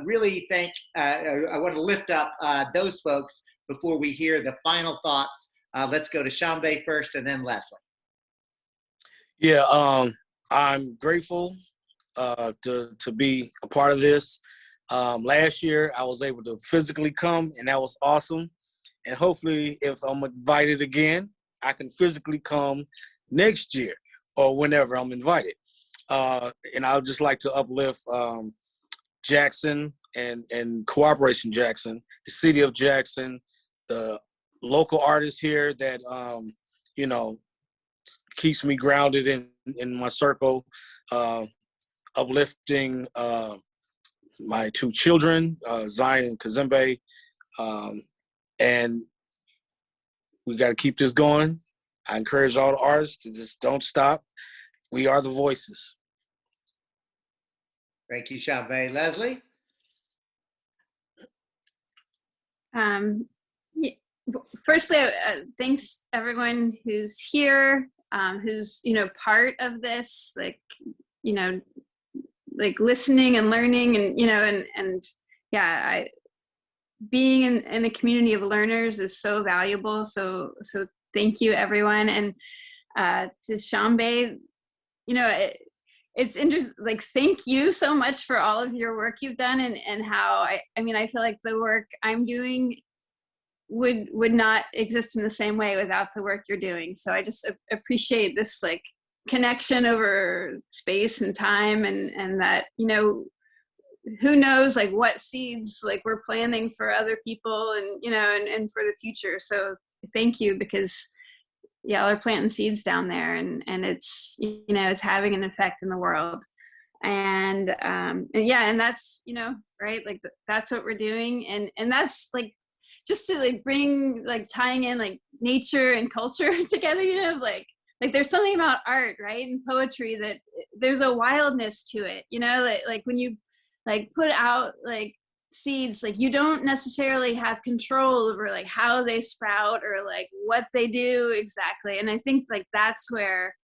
really I want to lift up those folks before we hear the final thoughts. Let's go to Shaumbe first and then Leslie. Yeah, I'm grateful to be a part of this. Last year, I was able to physically come, and that was awesome. And hopefully, if I'm invited again, I can physically come next year or whenever I'm invited. And I would just like to uplift Jackson and Cooperation Jackson, the city of Jackson, the local artists here that, you know, keeps me grounded in my circle, uplifting my two children, Zion and Kazembe, and we got to keep this going. I encourage all the artists to just don't stop. We are the voices. Thank you, Shaumbe. Leslie? Firstly, thanks everyone who's here, who's, you know, part of this, like, you know, like listening and learning, and, you know, and yeah, being in a community of learners is so valuable. So thank you everyone. And to Shaumbe, you know, it's interesting, like, thank you so much for all of your work you've done, and how I mean, I feel like the work I'm doing would not exist in the same way without the work you're doing. So I just appreciate this like connection over space and time, and that, you know, who knows like what seeds like we're planting for other people, and you know, and for the future. So thank you, because y'all are planting seeds down there, and it's, you know, it's having an effect in the world. And yeah, and that's, you know, right, like that's what we're doing. And that's like, just to like bring, like tying in like nature and culture together, you know, like there's something about art, right, and poetry, that there's a wildness to it, you know, like when you like put out like seeds, like you don't necessarily have control over like how they sprout or like what they do exactly. And I think like that's where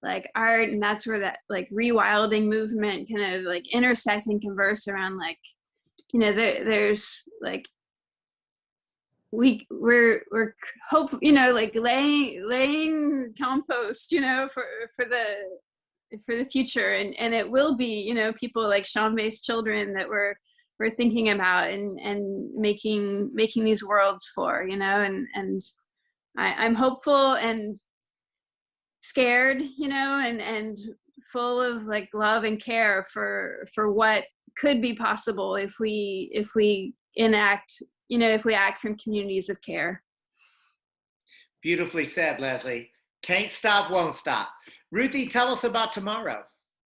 like art, and that's where that like rewilding movement kind of like intersect and converse around, like, you know, there's like we're hope, you know, like laying compost, you know, for the future, and it will be, you know, people like Shaumbe's children that we're thinking about and making these worlds for, you know, and I'm hopeful and scared, you know, and full of like love and care for what could be possible if we enact, you know, if we act from communities of care. Beautifully said, Leslie. Can't stop, won't stop. Ruthie, tell us about tomorrow.